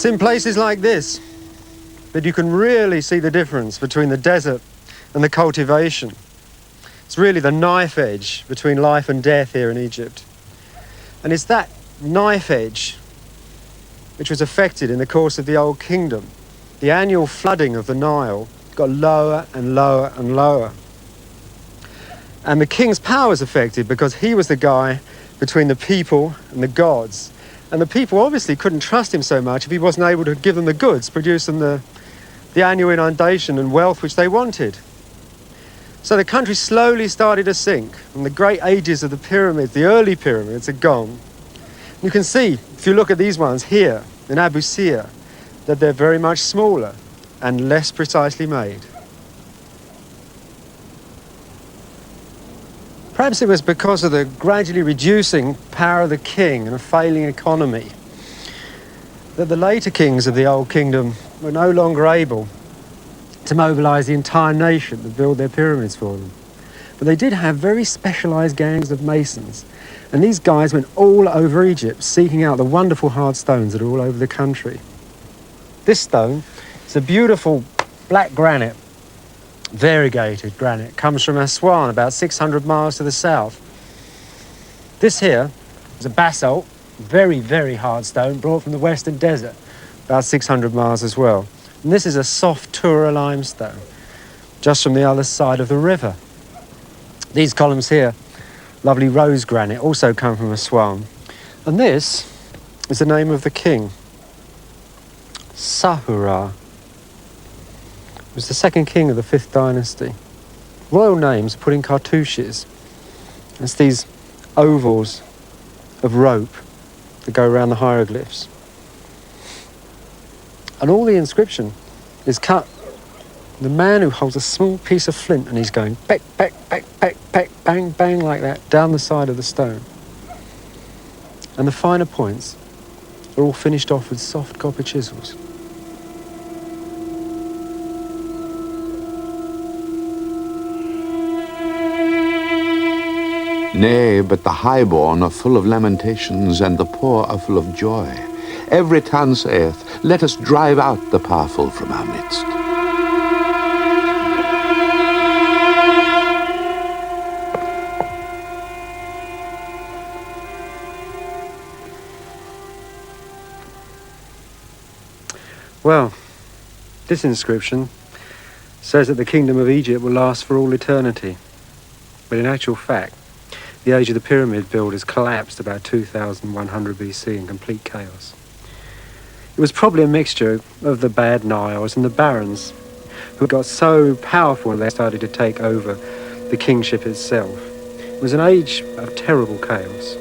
It's in places like this that you can really see the difference between the desert and the cultivation. It's really the knife edge between life and death here in Egypt. And it's that knife edge which was affected in the course of the Old Kingdom. The annual flooding of the Nile got lower and lower and lower. And the king's power was affected because he was the guy between the people and the gods. And the people obviously couldn't trust him so much if he wasn't able to give them the goods, produce them the annual inundation and wealth which they wanted. So the country slowly started to sink, and the great ages of the pyramids, the early pyramids, are gone. You can see, if you look at these ones here in Abu Sir, that they're very much smaller and less precisely made. Perhaps it was because of the gradually reducing power of the king and a failing economy that the later kings of the Old Kingdom were no longer able to mobilise the entire nation to build their pyramids for them. But they did have very specialised gangs of masons, and these guys went all over Egypt seeking out the wonderful hard stones that are all over the country. This stone is a beautiful black granite, variegated granite, comes from Aswan, about 600 miles to the south. This here is a basalt, very, very hard stone, brought from the Western Desert, about 600 miles as well. And this is a soft Tura limestone, just from the other side of the river. These columns here, lovely rose granite, also come from Aswan. And this is the name of the king, Sahura. He was the second king of the 5th dynasty. Royal names put in cartouches. It's these ovals of rope that go around the hieroglyphs. And all the inscription is cut. The man who holds a small piece of flint and he's going peck, peck, peck, peck, peck, bang, bang like that down the side of the stone. And the finer points are all finished off with soft copper chisels. Nay, but the highborn are full of lamentations, and the poor are full of joy. Every tongue saith, let us drive out the powerful from our midst. Well, this inscription says that the kingdom of Egypt will last for all eternity. But in actual fact, the age of the pyramid builders collapsed about 2100 BC in complete chaos. It was probably a mixture of the bad Niles and the barons, who got so powerful when they started to take over the kingship itself. It was an age of terrible chaos.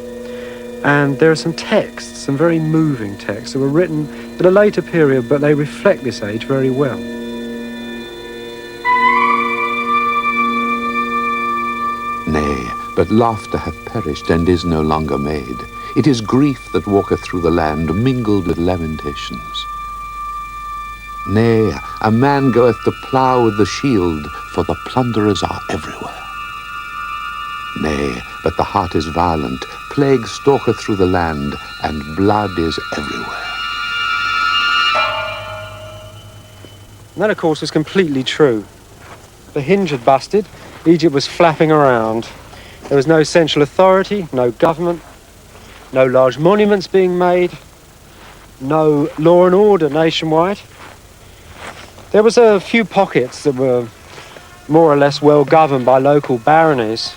And there are some texts, some very moving texts that were written at a later period, but they reflect this age very well. Nay, but laughter hath perished and is no longer made. It is grief that walketh through the land, mingled with lamentations. Nay, a man goeth to plough with the shield, for the plunderers are everywhere. Nay, but the heart is violent, plague stalketh through the land, and blood is everywhere. And that, of course, was completely true. The hinge had busted, Egypt was flapping around. There was no central authority, no government, no large monuments being made, no law and order nationwide. There was a few pockets that were more or less well governed by local baronies.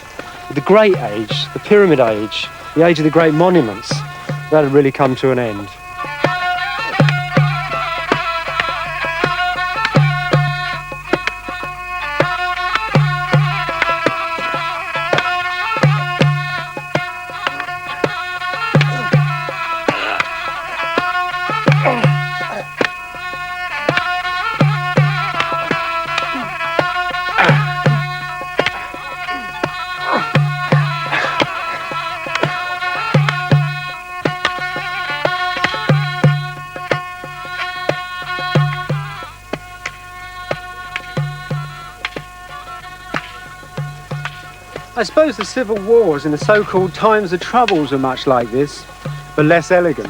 The Great Age, the Pyramid Age, the age of the great monuments, that had really come to an end. I suppose the civil wars and the so-called times of troubles were much like this, but less elegant.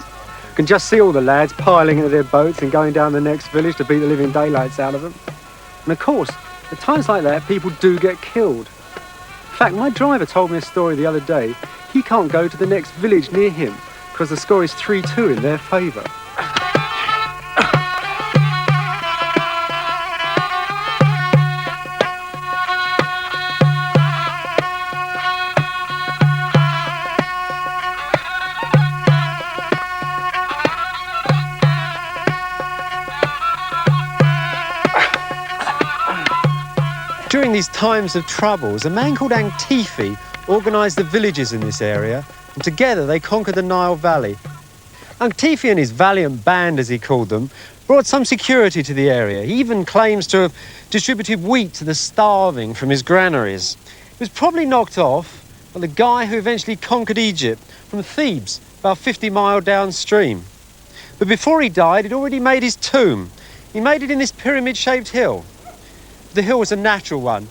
Can just see all the lads piling into their boats and going down the next village to beat the living daylights out of them. And of course, at times like that, people do get killed. In fact, my driver told me a story the other day. He can't go to the next village near him because the score is 3-2 in their favour. During these times of troubles, a man called Antifi organised the villages in this area, and together they conquered the Nile Valley. Antifi and his valiant band, as he called them, brought some security to the area. He even claims to have distributed wheat to the starving from his granaries. He was probably knocked off by the guy who eventually conquered Egypt from Thebes, about 50 miles downstream. But before he died, he'd already made his tomb. He made it in this pyramid-shaped hill. The hill was a natural one.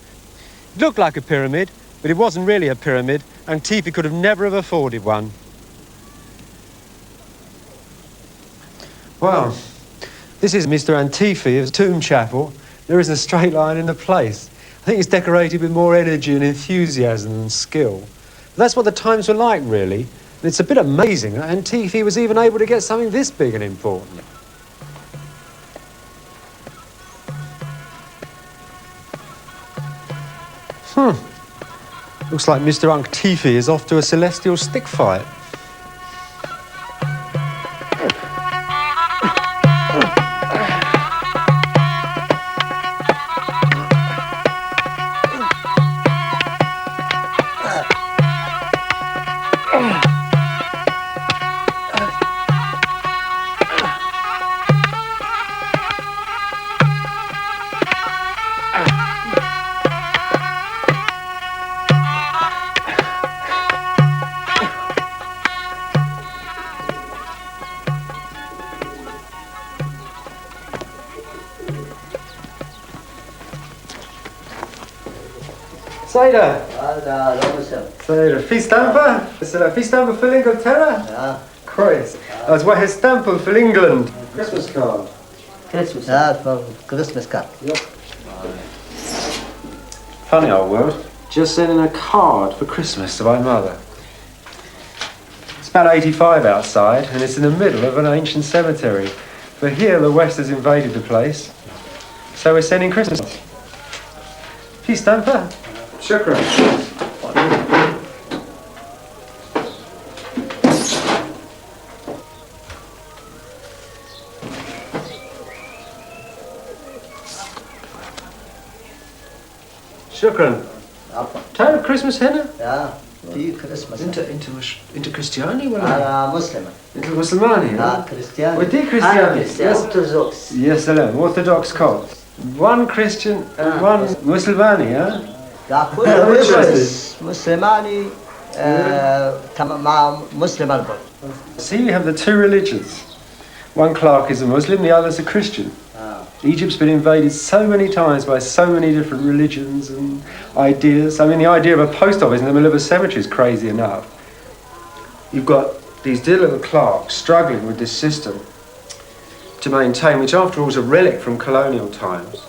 It looked like a pyramid, but it wasn't really a pyramid. Antifi could have never have afforded one. Well, this is Mr. Antifi's tomb chapel. There isn't a straight line in the place. I think it's decorated with more energy and enthusiasm than skill. But that's what the times were like, really. And it's a bit amazing that Antifi was even able to get something this big and important. Looks like Mr. Antifi is off to a celestial stick fight. Seder. Seder. Feestamper? Is it a feestamper for Inglaterra? Ja. Christ. That's what his stamper for England. Christmas card. Christmas. Ja, for Christmas card. Yep. Funny old world. Just sending a card for Christmas to my mother. It's about 85 outside, and it's in the middle of an ancient cemetery. But here the West has invaded the place, so we're sending Christmas. Feestamper. Shukran. Shukran. Tired of Christmas henna? Ja, die Christmas. Into Christiani? Muslim. Into Muslimani? Ja, Christian. What the Christiani? Orthodox. Yes, hello. Orthodox cult. One Christian and one Muslimani, huh? Ja, كل مسلماني مع مسلم البر. See, we have the two religions. One clerk is a Muslim, the other's a Christian. Egypt's been invaded so many times by so many different religions and ideas. I mean, the idea of a post office in the middle of a cemetery is crazy enough. You've got these dear little clerks struggling with this system to maintain, which after all is a relic from colonial times.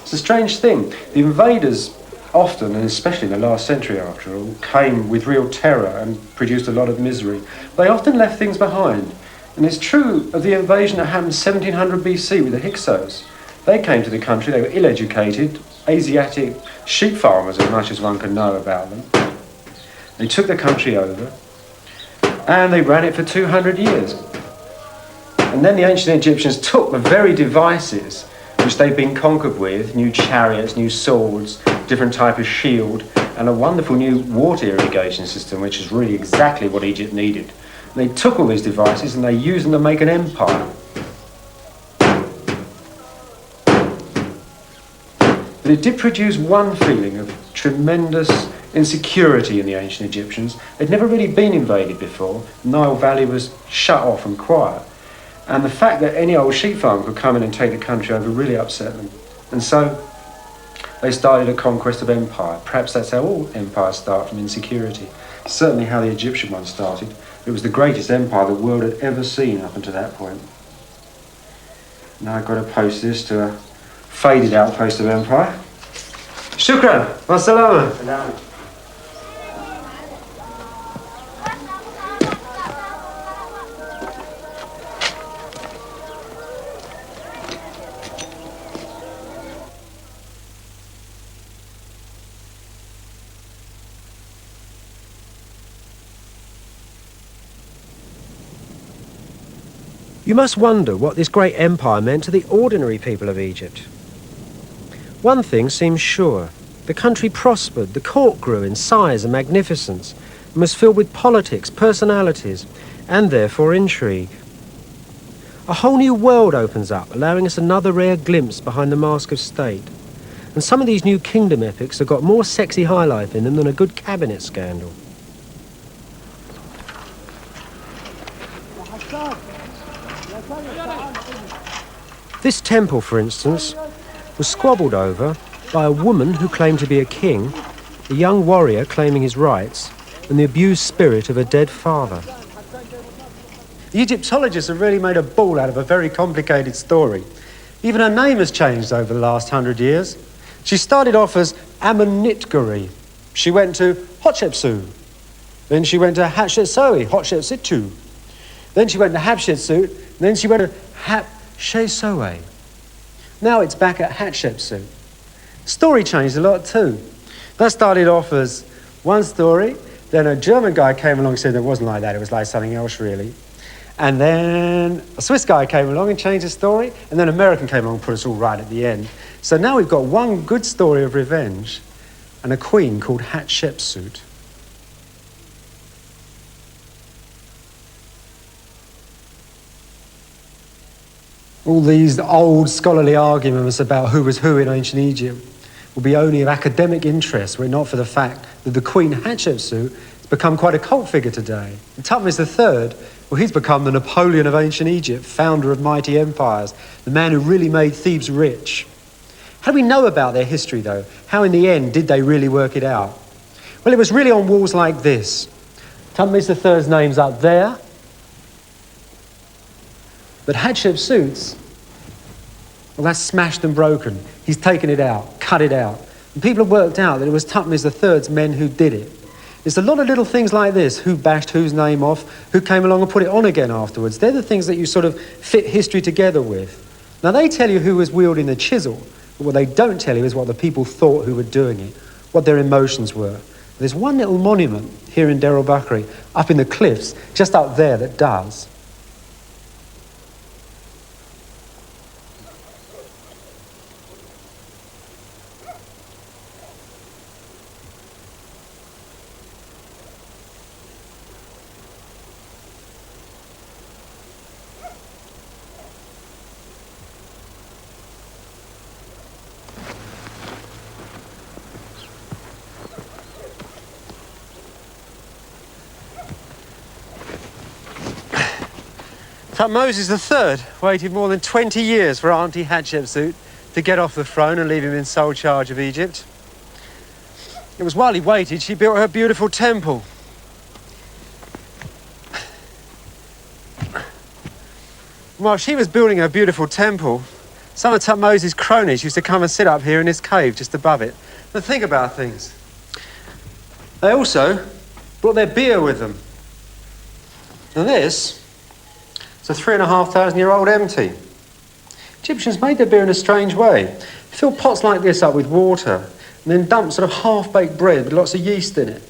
It's a strange thing. The invaders often, and especially in the last century after all, came with real terror and produced a lot of misery. They often left things behind. And it's true of the invasion that happened 1700 BC with the Hyksos. They came to the country, they were ill-educated, Asiatic sheep farmers as much as one can know about them. They took the country over and they ran it for 200 years. And then the ancient Egyptians took the very devices which they'd been conquered with, new chariots, new swords, different type of shield, and a wonderful new water irrigation system, which is really exactly what Egypt needed. They took all these devices and they used them to make an empire. But it did produce one feeling of tremendous insecurity in the ancient Egyptians. They'd never really been invaded before. The Nile Valley was shut off and quiet. And the fact that any old sheep farmer could come in and take the country over really upset them. And so they started a conquest of empire. Perhaps that's how all empires start, from insecurity. Certainly how the Egyptian one started. It was the greatest empire the world had ever seen up until that point. Now I've got to post this to a faded outpost of empire. Shukran, wa salama. You must wonder what this great empire meant to the ordinary people of Egypt. One thing seems sure. The country prospered, the court grew in size and magnificence, and was filled with politics, personalities, and therefore intrigue. A whole new world opens up, allowing us another rare glimpse behind the mask of state. And some of these new kingdom epics have got more sexy high life in them than a good cabinet scandal. This temple, for instance, was squabbled over by a woman who claimed to be a king, a young warrior claiming his rights, and the abused spirit of a dead father. The Egyptologists have really made a ball out of a very complicated story. Even her name has changed over the last 100 years. She started off as Amenitguri. She went to Hatshepsut. Then she went to Hatshepsut, Hatshepsitu. Then she went to Hatshepsut, and then she went to Hatshepsut. Now it's back at Hatshepsut. Story changed a lot too. That started off as one story, then a German guy came along and said it wasn't like that, it was like something else really. And then a Swiss guy came along and changed the story, and then an American came along and put us all right at the end. So now we've got one good story of revenge and a queen called Hatshepsut. All these old scholarly arguments about who was who in ancient Egypt will be only of academic interest were it not for the fact that the Queen Hatshepsut has become quite a cult figure today. And Thutmose III, well, he's become the Napoleon of ancient Egypt, founder of mighty empires, the man who really made Thebes rich. How do we know about their history, though? How, in the end, did they really work it out? Well, it was really on walls like this. Thutmose III's name's up there. But Hatshepsut's, well, that's smashed and broken. He's taken it out, cut it out. And people have worked out that it was Thutmose III's men who did it. There's a lot of little things like this, who bashed whose name off, who came along and put it on again afterwards. They're the things that you sort of fit history together with. Now, they tell you who was wielding the chisel, but what they don't tell you is what the people thought who were doing it, what their emotions were. There's one little monument here in Deir el-Bahri, up in the cliffs, just up there, that does. Thutmose III waited more than 20 years for Auntie Hatshepsut to get off the throne and leave him in sole charge of Egypt. It was while he waited she built her beautiful temple. While she was building her beautiful temple, some of Thutmose's cronies used to come and sit up here in this cave just above it and think about things. They also brought their beer with them. And this, it's a 3,500-year-old empty. Egyptians made their beer in a strange way. They fill pots like this up with water and then dump sort of half-baked bread with lots of yeast in it.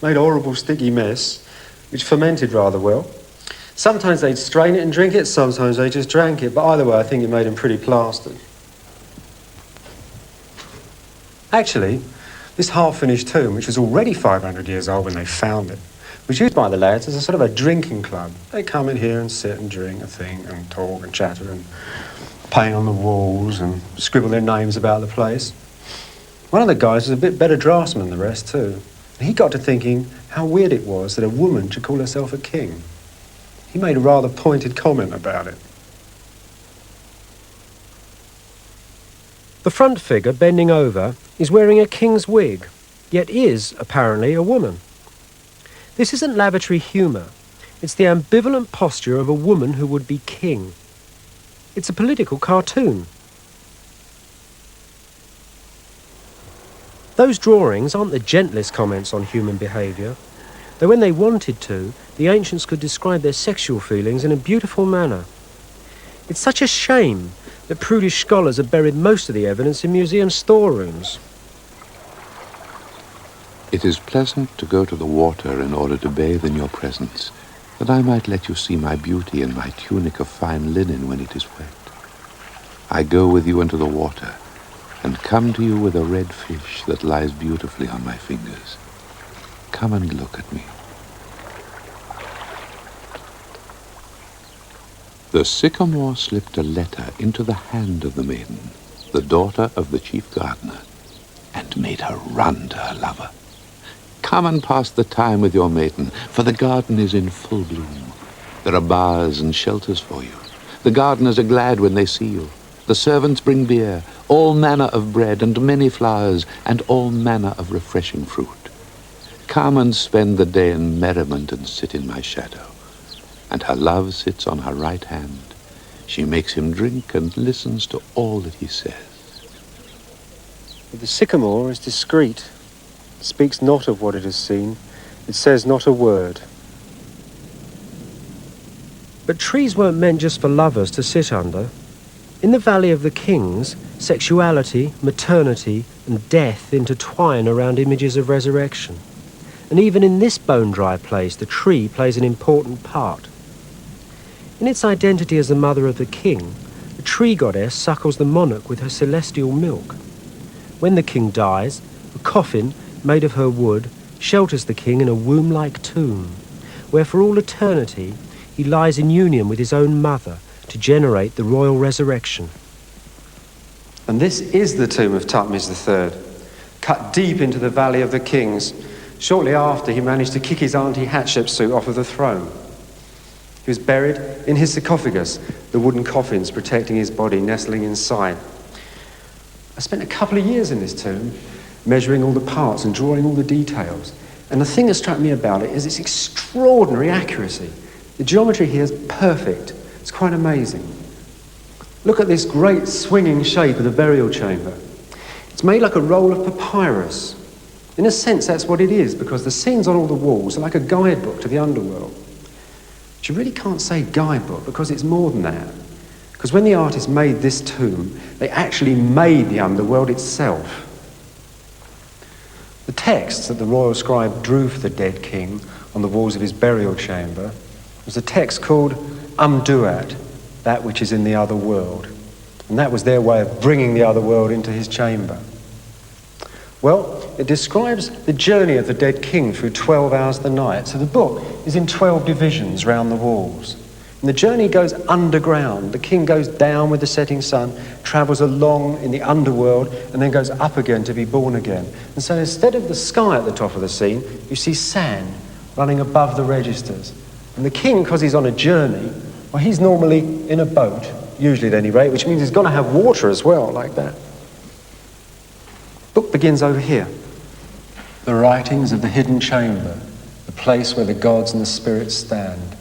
Made a horrible sticky mess, which fermented rather well. Sometimes they'd strain it and drink it, sometimes they just drank it, but either way I think it made them pretty plastered. Actually, this half-finished tomb, which was already 500 years old when they found it, was used by the lads as a sort of a drinking club. They come in here and sit and drink a thing and talk and chatter and paint on the walls and scribble their names about the place. One of the guys was a bit better draftsman than the rest too. And he got to thinking how weird it was that a woman should call herself a king. He made a rather pointed comment about it. The front figure, bending over, is wearing a king's wig, yet is, apparently, a woman. This isn't lavatory humour. It's the ambivalent posture of a woman who would be king. It's a political cartoon. Those drawings aren't the gentlest comments on human behaviour, though when they wanted to, the ancients could describe their sexual feelings in a beautiful manner. It's such a shame that prudish scholars have buried most of the evidence in museum storerooms. It is pleasant to go to the water in order to bathe in your presence, that I might let you see my beauty and my tunic of fine linen when it is wet. I go with you into the water, and come to you with a red fish that lies beautifully on my fingers. Come and look at me. The sycamore slipped a letter into the hand of the maiden, the daughter of the chief gardener, and made her run to her lover. Come and pass the time with your maiden, for the garden is in full bloom. There are bars and shelters for you. The gardeners are glad when they see you. The servants bring beer, all manner of bread and many flowers, and all manner of refreshing fruit. Come and spend the day in merriment and sit in my shadow. And her love sits on her right hand. She makes him drink and listens to all that he says. But the sycamore is discreet. It speaks not of what it has seen. It says not a word. But trees weren't meant just for lovers to sit under. In the Valley of the Kings, sexuality, maternity, and death intertwine around images of resurrection. And even in this bone-dry place, the tree plays an important part. In its identity as the mother of the king, the tree goddess suckles the monarch with her celestial milk. When the king dies, a coffin, made of her wood, shelters the king in a womb-like tomb, where for all eternity he lies in union with his own mother to generate the royal resurrection. And this is the tomb of Thutmose III, cut deep into the Valley of the Kings, shortly after he managed to kick his auntie Hatshepsut off of the throne. He was buried in his sarcophagus, the wooden coffins protecting his body nestling inside. I spent a couple of years in this tomb, measuring all the parts and drawing all the details. And the thing that struck me about it is its extraordinary accuracy. The geometry here is perfect. It's quite amazing. Look at this great swinging shape of the burial chamber. It's made like a roll of papyrus. In a sense, that's what it is, because the scenes on all the walls are like a guidebook to the underworld. But you really can't say guidebook, because it's more than that. Because when the artists made this tomb, they actually made the underworld itself. The texts that the royal scribe drew for the dead king on the walls of his burial chamber was a text called Umduat, that which is in the other world. And that was their way of bringing the other world into his chamber. Well, it describes the journey of the dead king through 12 hours of the night. So the book is in 12 divisions round the walls. And the journey goes underground. The king goes down with the setting sun, travels along in the underworld, and then goes up again to be born again. And so instead of the sky at the top of the scene, you see sand running above the registers. And the king, because he's on a journey, well, he's normally in a boat, usually at any rate, which means he's got to have water as well, like that. The book begins over here. The writings of the hidden chamber, the place where the gods and the spirits stand.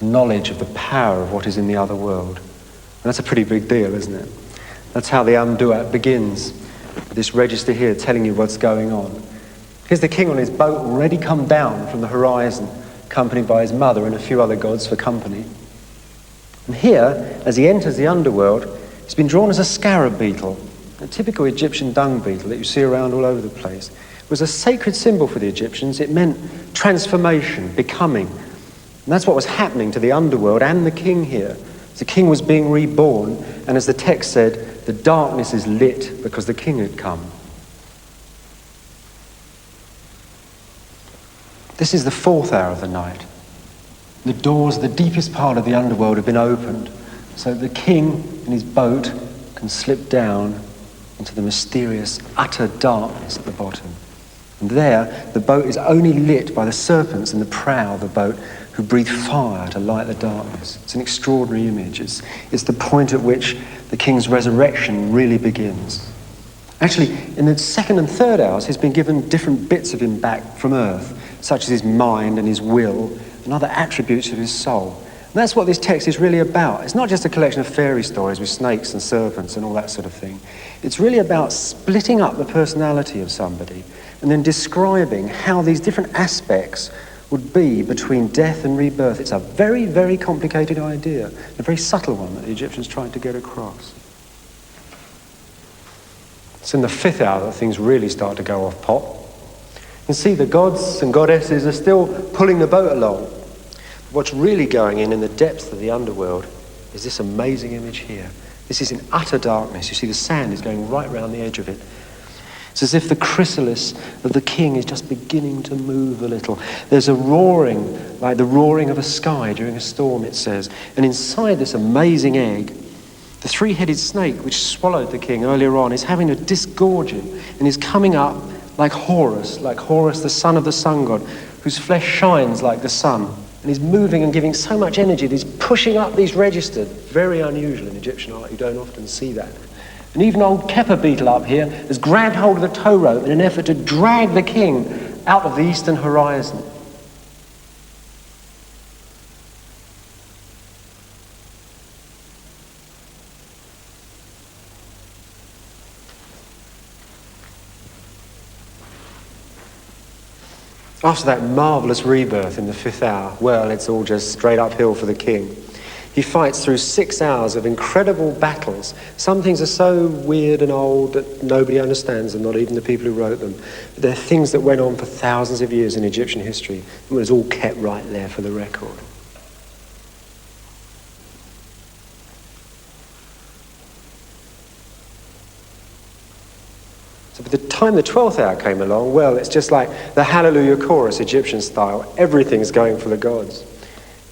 Knowledge of the power of what is in the other world. And that's a pretty big deal, isn't it? That's how the Umduat begins. This register here telling you what's going on. Here's the king on his boat, already come down from the horizon, accompanied by his mother and a few other gods for company. And here, as he enters the underworld, he's been drawn as a scarab beetle, a typical Egyptian dung beetle that you see around all over the place. It was a sacred symbol for the Egyptians. It meant transformation, becoming. And that's what was happening to the underworld and the king here. The king was being reborn, and as the text said, the darkness is lit because the king had come. This is the 4th hour of the night. The doors of the deepest part of the underworld have been opened, so the king in his boat can slip down into the mysterious, utter darkness at the bottom. And there, the boat is only lit by the serpents in the prow of the boat, who breathe fire to light the darkness. It's an extraordinary image. It's the point at which the king's resurrection really begins. Actually, in the 2nd and 3rd hours, he's been given different bits of him back from earth, such as his mind and his will, and other attributes of his soul. And that's what this text is really about. It's not just a collection of fairy stories with snakes and serpents and all that sort of thing. It's really about splitting up the personality of somebody and then describing how these different aspects would be between death and rebirth. It's a very, very complicated idea, a very subtle one that the Egyptians tried to get across. It's in the 5th hour that things really start to go off pop. You can see the gods and goddesses are still pulling the boat along. What's really going in the depths of the underworld is this amazing image here. This is in utter darkness. You see the sand is going right round the edge of it. It's as if the chrysalis of the king is just beginning to move a little. There's a roaring, like the roaring of a sky during a storm, it says. And inside this amazing egg, the 3-headed snake which swallowed the king earlier on is having to disgorge him and is coming up like Horus the son of the sun god, whose flesh shines like the sun. And he's moving and giving so much energy that he's pushing up these registers. Very unusual in Egyptian art, you don't often see that. And even old Kepper beetle up here has grabbed hold of the tow rope in an effort to drag the king out of the eastern horizon. After that marvellous rebirth in the 5th hour, well, it's all just straight uphill for the king. He fights through 6 hours of incredible battles. Some things are so weird and old that nobody understands them, not even the people who wrote them. But they're things that went on for thousands of years in Egyptian history. It was all kept right there for the record. So by the time the 12th hour came along, well, it's just like the Hallelujah chorus, Egyptian style. Everything's going for the gods.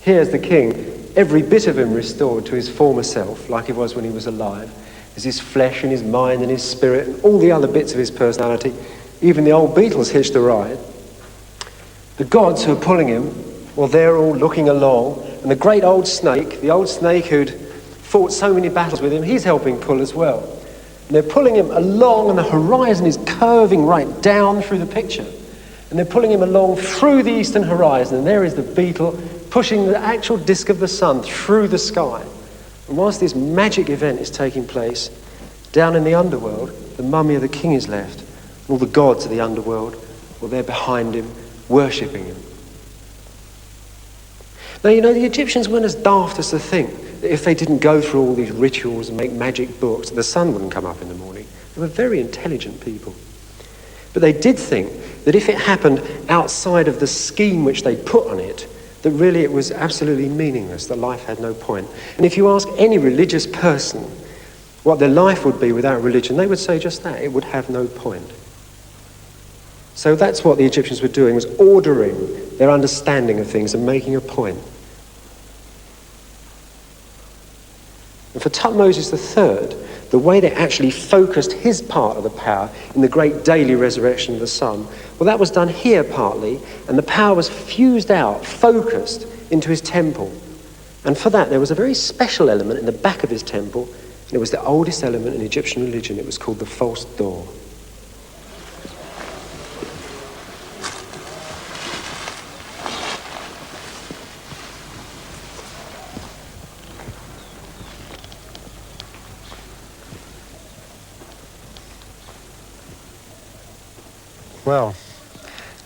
Here's the king, every bit of him restored to his former self, like he was when he was alive. There's his flesh and his mind and his spirit and all the other bits of his personality. Even the old beetles hitched a ride. The gods who are pulling him, well, they're all looking along. And the great old snake, the old snake who'd fought so many battles with him, he's helping pull as well. And they're pulling him along, and the horizon is curving right down through the picture. And they're pulling him along through the eastern horizon, and there is the beetle pushing the actual disk of the sun through the sky. And whilst this magic event is taking place, down in the underworld, the mummy of the king is left. And all the gods of the underworld, well, they're behind him, worshipping him. Now, you know, the Egyptians weren't as daft as to think that if they didn't go through all these rituals and make magic books, the sun wouldn't come up in the morning. They were very intelligent people. But they did think that if it happened outside of the scheme which they put on it, that really it was absolutely meaningless, that life had no point. And if you ask any religious person what their life would be without religion, they would say just that, it would have no point. So that's what the Egyptians were doing, was ordering their understanding of things and making a point. And for Tutmosis III, the way they actually focused his part of the power in the great daily resurrection of the sun, well, that was done here partly, and the power was fused out, focused into his temple. And for that, there was a very special element in the back of his temple, and it was the oldest element in Egyptian religion. It was called the false door. Well,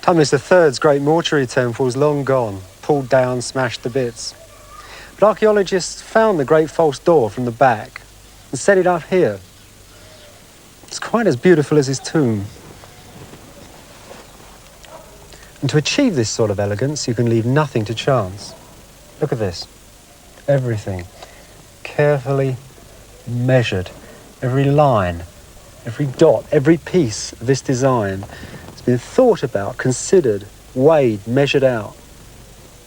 Tutmosis III's great mortuary temple was long gone, pulled down, smashed to bits. But archaeologists found the great false door from the back and set it up here. It's quite as beautiful as his tomb. And to achieve this sort of elegance, you can leave nothing to chance. Look at this. Everything carefully measured. Every line, every dot, every piece of this design has been thought about, considered, weighed, measured out.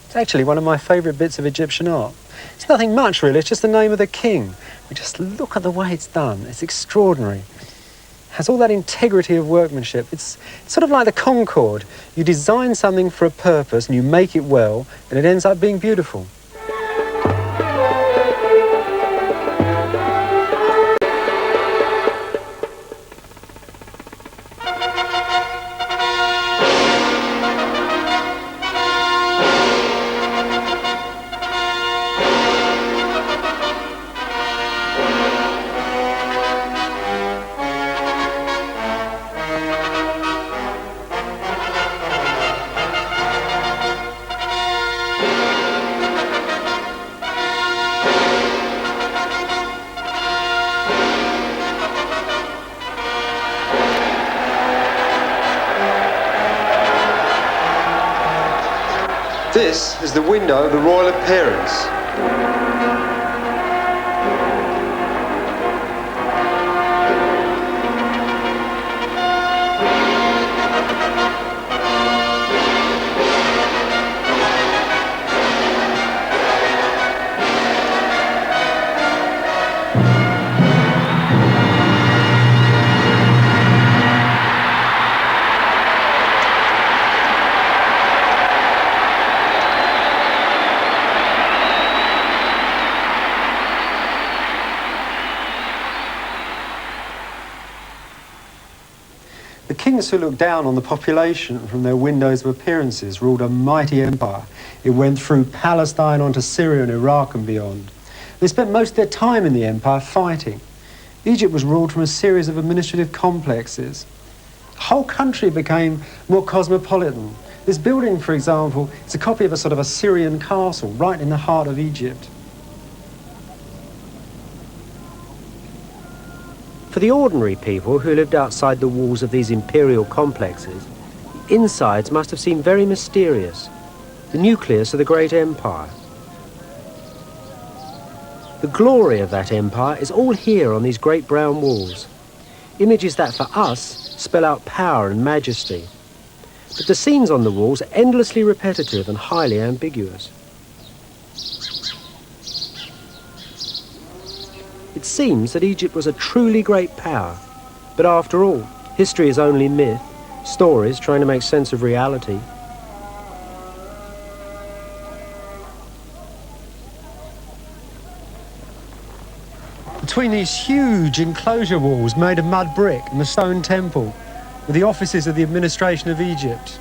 It's actually one of my favourite bits of Egyptian art. It's nothing much really, it's just the name of the king. But just look at the way it's done. It's extraordinary. It has all that integrity of workmanship. It's sort of like the Concorde. You design something for a purpose and you make it well, and it ends up being beautiful. This is the window of the royal appearance. The kings who looked down on the population from their windows of appearances ruled a mighty empire. It went through Palestine onto Syria and Iraq and beyond. They spent most of their time in the empire fighting. Egypt was ruled from a series of administrative complexes. The whole country became more cosmopolitan. This building, for example, is a copy of a sort of Assyrian castle right in the heart of Egypt. For the ordinary people who lived outside the walls of these imperial complexes, the insides must have seemed very mysterious, the nucleus of the great empire. The glory of that empire is all here on these great brown walls, images that for us spell out power and majesty. But the scenes on the walls are endlessly repetitive and highly ambiguous. It seems that Egypt was a truly great power, but after all, history is only myth, stories trying to make sense of reality. Between these huge enclosure walls made of mud brick and the stone temple were the offices of the administration of Egypt.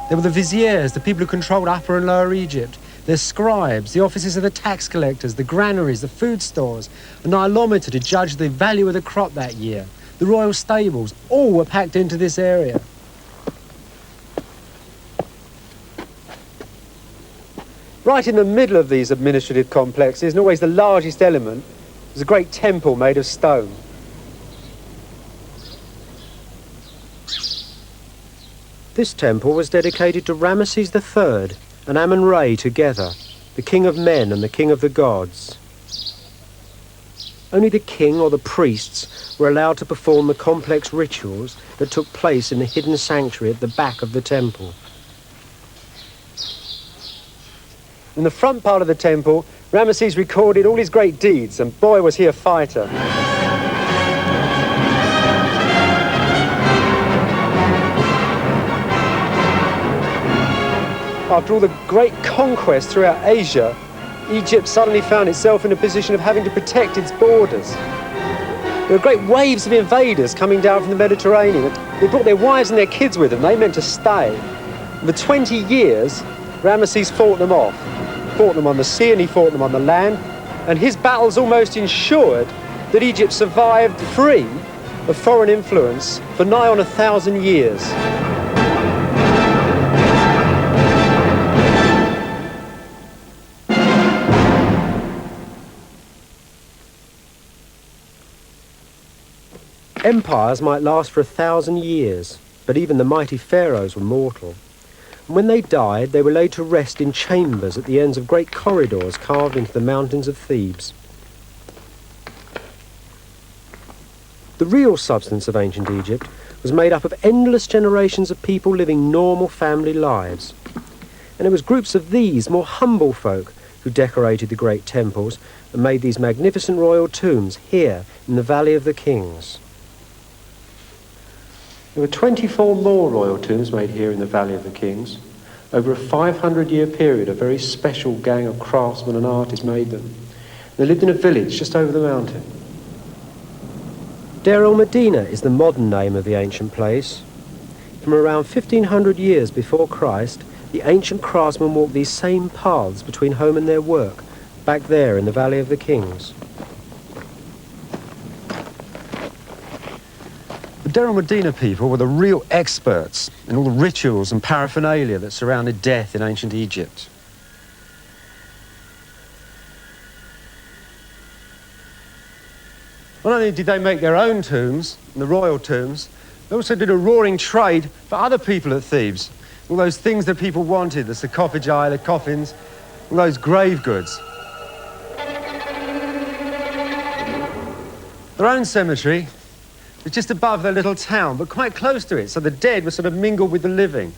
There were the viziers, the people who controlled Upper and Lower Egypt, their scribes, the offices of the tax collectors, the granaries, the food stores, a nilometer to judge the value of the crop that year, the royal stables, all were packed into this area. Right in the middle of these administrative complexes, and always the largest element, was a great temple made of stone. This temple was dedicated to Ramesses III and Amun-Re together, the king of men and the king of the gods. Only the king or the priests were allowed to perform the complex rituals that took place in the hidden sanctuary at the back of the temple. In the front part of the temple, Ramesses recorded all his great deeds, and boy was he a fighter. After all the great conquests throughout Asia, Egypt suddenly found itself in a position of having to protect its borders. There were great waves of invaders coming down from the Mediterranean. They brought their wives and their kids with them. They meant to stay. And for 20 years, Ramesses fought them off. He fought them on the sea and he fought them on the land. And his battles almost ensured that Egypt survived free of foreign influence for nigh on 1,000 years. Empires might last for 1,000 years, but even the mighty pharaohs were mortal. And when they died, they were laid to rest in chambers at the ends of great corridors carved into the mountains of Thebes. The real substance of ancient Egypt was made up of endless generations of people living normal family lives. And it was groups of these more humble folk who decorated the great temples and made these magnificent royal tombs here in the Valley of the Kings. There were 24 more royal tombs made here in the Valley of the Kings. Over a 500-year period, a very special gang of craftsmen and artists made them. They lived in a village just over the mountain. Deir el-Medina is the modern name of the ancient place. From around 1,500 years before Christ, the ancient craftsmen walked these same paths between home and their work, back there in the Valley of the Kings. The Deir el-Medina people were the real experts in all the rituals and paraphernalia that surrounded death in ancient Egypt. Not only did they make their own tombs, the royal tombs, they also did a roaring trade for other people at Thebes. all those things that people wanted, the sarcophagi, the coffins, all those grave goods. Their own cemetery was just above their little town, but quite close to it, so the dead were sort of mingled with the living.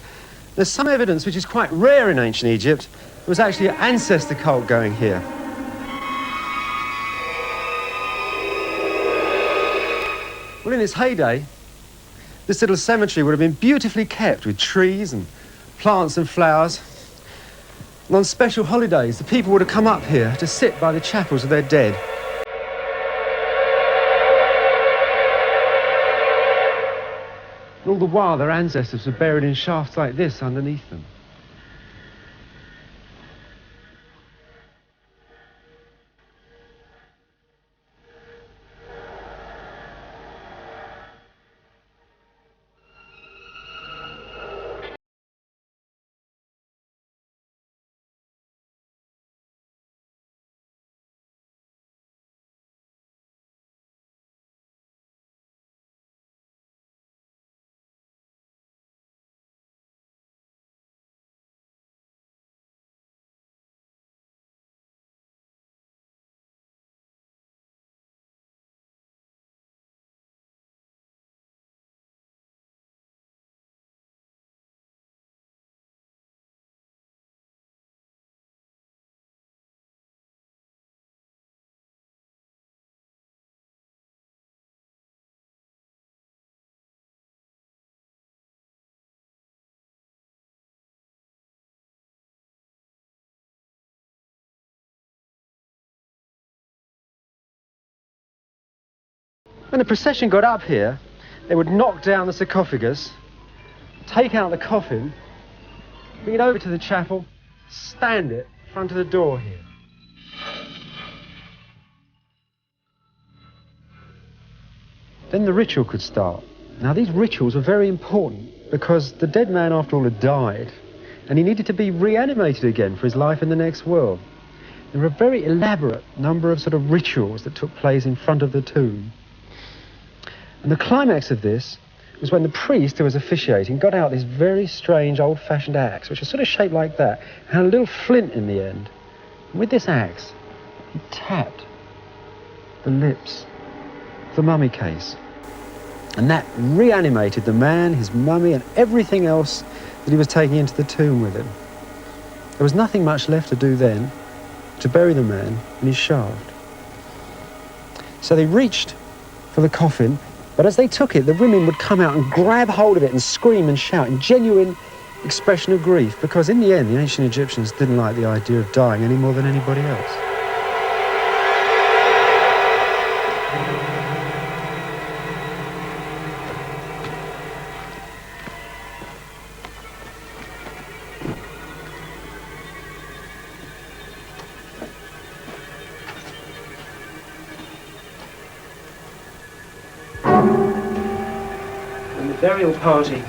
There's some evidence, which is quite rare in ancient Egypt, there was actually an ancestor cult going here. Well, in its heyday, this little cemetery would have been beautifully kept with trees and plants and flowers. And on special holidays, the people would have come up here to sit by the chapels of their dead. And all the while, their ancestors were buried in shafts like this underneath them. When the procession got up here, they would knock down the sarcophagus, take out the coffin, bring it over to the chapel, stand it in front of the door here. Then the ritual could start. Now, these rituals were very important because the dead man, after all, had died, and he needed to be reanimated again for his life in the next world. There were a very elaborate number of sort of rituals that took place in front of the tomb. And the climax of this was when the priest who was officiating got out this very strange old-fashioned axe, which was sort of shaped like that, and had a little flint in the end. And with this axe, he tapped the lips of the mummy case. And that reanimated the man, his mummy, and everything else that he was taking into the tomb with him. There was nothing much left to do then to bury the man in his shaft. So they reached for the coffin, but as they took it, the women would come out and grab hold of it and scream and shout in genuine expression of grief, because in the end, the ancient Egyptians didn't like the idea of dying any more than anybody else. The burial party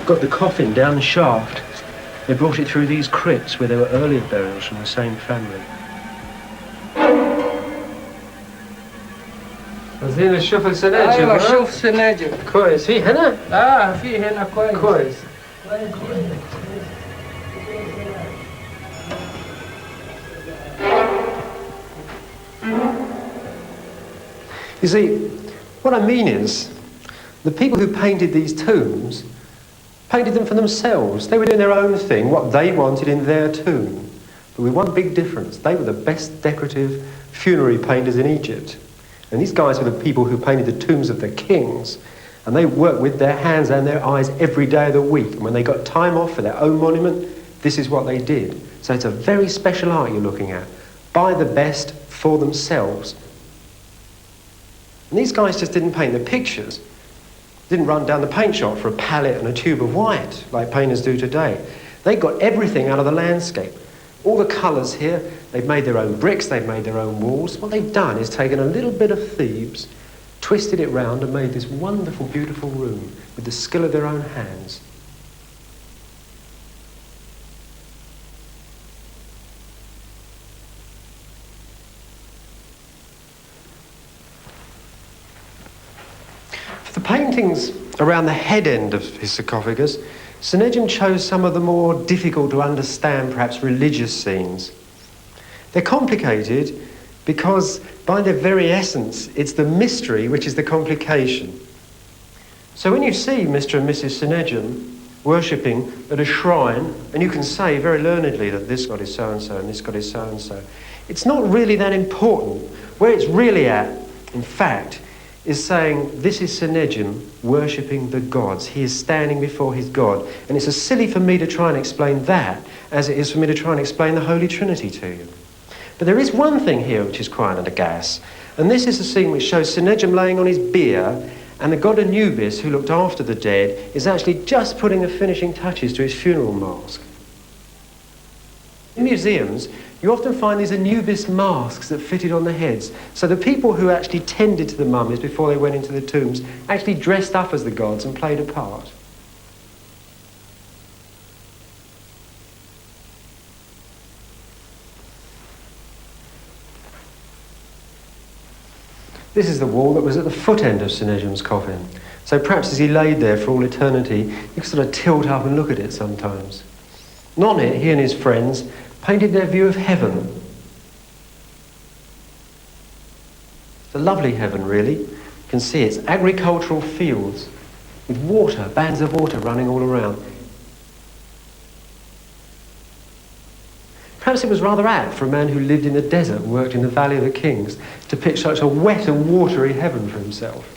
got the coffin down the shaft. They brought it through these crypts where there were earlier burials from the same family. زين نشوف السناجب. ايوه شوف سناجب. كويس في هنا؟ في هنا كويس. كويس. You see, what I mean is, the people who painted these tombs painted them for themselves. They were doing their own thing, what they wanted in their tomb. But with one big difference, they were the best decorative funerary painters in Egypt. And these guys were the people who painted the tombs of the kings. And they worked with their hands and their eyes every day of the week. And when they got time off for their own monument, this is what they did. So it's a very special art you're looking at, by the best for themselves. And these guys just didn't paint the pictures. Didn't run down the paint shop for a palette and a tube of white like painters do today. They got everything out of the landscape. All the colours here, they've made their own bricks, they've made their own walls. What they've done is taken a little bit of Thebes, twisted it round and made this wonderful, beautiful room with the skill of their own hands. For the paintings around the head end of his sarcophagus, Sennacherib chose some of the more difficult to understand, perhaps religious scenes. They're complicated because by their very essence, it's the mystery which is the complication. So when you see Mr. and Mrs. Sennacherib worshipping at a shrine, and you can say very learnedly that this god is so-and-so and this god is so-and-so, it's not really that important. Where it's really at, in fact, is saying this is Sennacherib worshipping the gods. He is standing before his God. And it's as silly for me to try and explain that as it is for me to try and explain the Holy Trinity to you. But there is one thing here which is quite under gas, and this is a scene which shows Sennacherib laying on his bier, and the god Anubis, who looked after the dead, is actually just putting the finishing touches to his funeral mask. In museums, you often find these Anubis masks that fitted on the heads. So the people who actually tended to the mummies before they went into the tombs actually dressed up as the gods and played a part. This is the wall that was at the foot end of Sennacherib's coffin. So perhaps as he laid there for all eternity, you could sort of tilt up and look at it sometimes. And on it, he and his friends painted their view of heaven. It's a lovely heaven, really. You can see it's agricultural fields with water, bands of water running all around. Perhaps it was rather apt for a man who lived in the desert and worked in the Valley of the Kings to pitch such a wet and watery heaven for himself.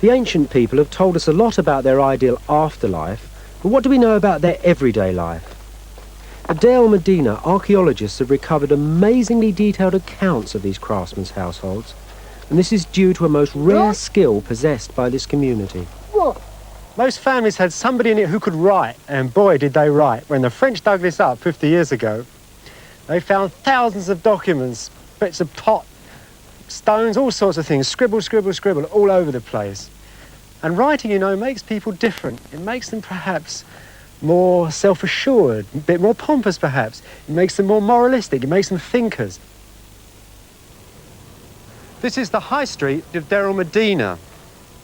The ancient people have told us a lot about their ideal afterlife, but what do we know about their everyday life? At el-Medina, archaeologists have recovered amazingly detailed accounts of these craftsmen's households, and this is due to a most rare skill possessed by this community. Most families had somebody in it who could write, and boy did they write. When the French dug this up 50 years ago, they found thousands of documents, bits of pot, stones, all sorts of things, scribble, scribble, scribble, all over the place. And writing, you know, makes people different. It makes them perhaps more self-assured, a bit more pompous perhaps. It makes them more moralistic, it makes them thinkers. This is the high street of Deir el-Medina,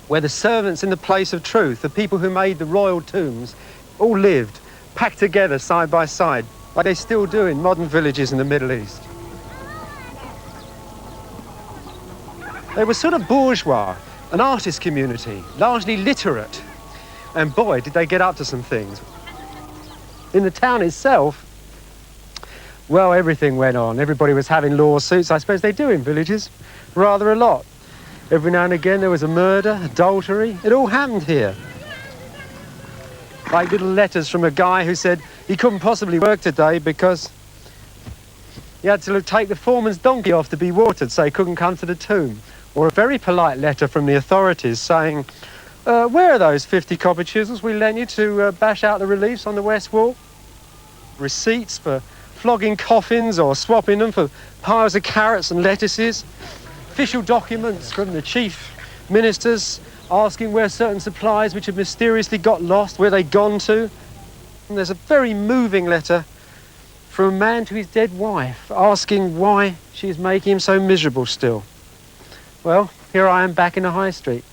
where the servants in the place of truth, the people who made the royal tombs, all lived, packed together side by side, like they still do in modern villages in the Middle East. They were sort of bourgeois, an artist community, largely literate. And boy, did they get up to some things. In the town itself, well, everything went on. Everybody was having lawsuits. I suppose they do in villages, rather a lot. Every now and again there was a murder, adultery. It all happened here. Like little letters from a guy who said he couldn't possibly work today because he had to take the foreman's donkey off to be watered, so he couldn't come to the tomb. Or a very polite letter from the authorities saying, where are those 50 copper chisels we lent you to bash out the reliefs on the west wall? Receipts for flogging coffins or swapping them for piles of carrots and lettuces. Official documents from the chief ministers asking where certain supplies which had mysteriously got lost, where they'd gone to. And there's a very moving letter from a man to his dead wife asking why she's making him so miserable still. Well, here I am back in the high street.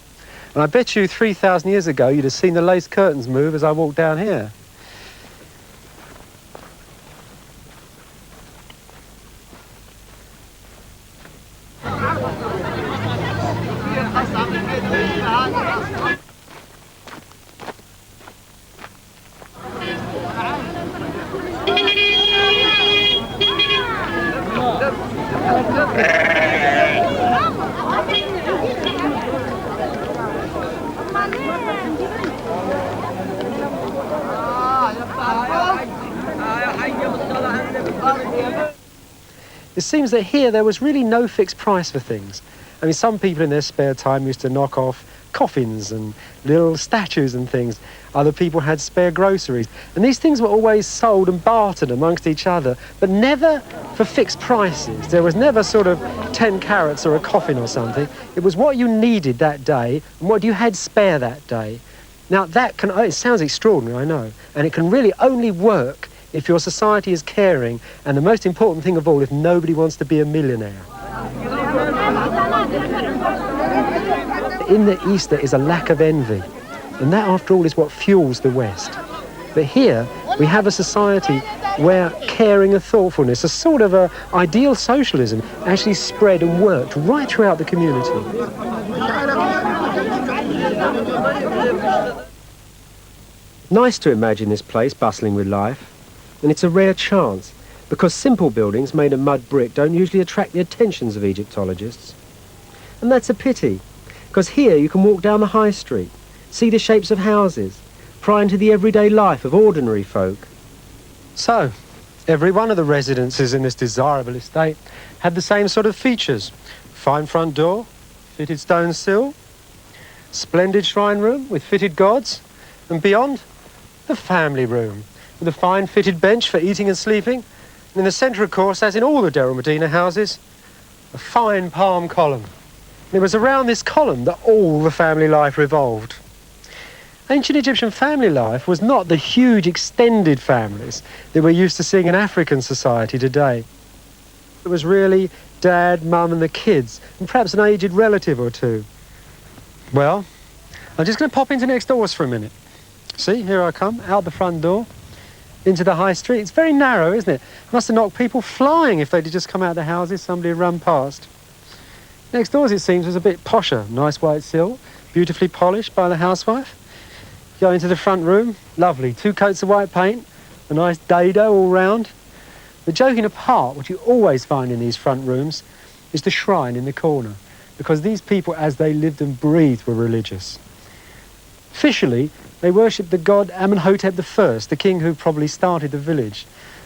And I bet you 3,000 years ago you'd have seen the lace curtains move as I walked down here. It seems that here there was really no fixed price for things. I mean, some people in their spare time used to knock off coffins and little statues and things. Other people had spare groceries. And these things were always sold and bartered amongst each other, but never for fixed prices. There was never sort of 10 carats or a coffin or something. It was what you needed that day and what you had spare that day. Now it sounds extraordinary, I know, and it can really only work if your society is caring, and the most important thing of all, if nobody wants to be a millionaire. In the East there is a lack of envy, and that after all is what fuels the West. But here we have a society where caring and thoughtfulness, a sort of a ideal socialism, actually spread and worked right throughout the community. Nice to imagine this place bustling with life, and it's a rare chance, because simple buildings made of mud brick don't usually attract the attentions of Egyptologists. And that's a pity, because here you can walk down the high street, see the shapes of houses, pry into the everyday life of ordinary folk. So, every one of the residences in this desirable estate had the same sort of features. Fine front door, fitted stone sill, splendid shrine room with fitted gods, and beyond, the family room, with a fine fitted bench for eating and sleeping, and in the centre, of course, as in all the Deir el-Medina houses, a fine palm column. And it was around this column that all the family life revolved. Ancient Egyptian family life was not the huge extended families that we're used to seeing in African society today. It was really dad, mum and the kids, and perhaps an aged relative or two. Well, I'm just going to pop into next doors for a minute. See, here I come, out the front door, into the high street. It's very narrow, isn't it? Must have knocked people flying if they'd just come out of the houses, somebody had run past. Next doors, it seems, was a bit posher. Nice white sill, beautifully polished by the housewife. Go into the front room, lovely, 2 coats of white paint, a nice dado all round. The joking apart, what you always find in these front rooms is the shrine in the corner, because these people, as they lived and breathed, were religious. Officially, they worshipped the god Amenhotep I, the king who probably started the village.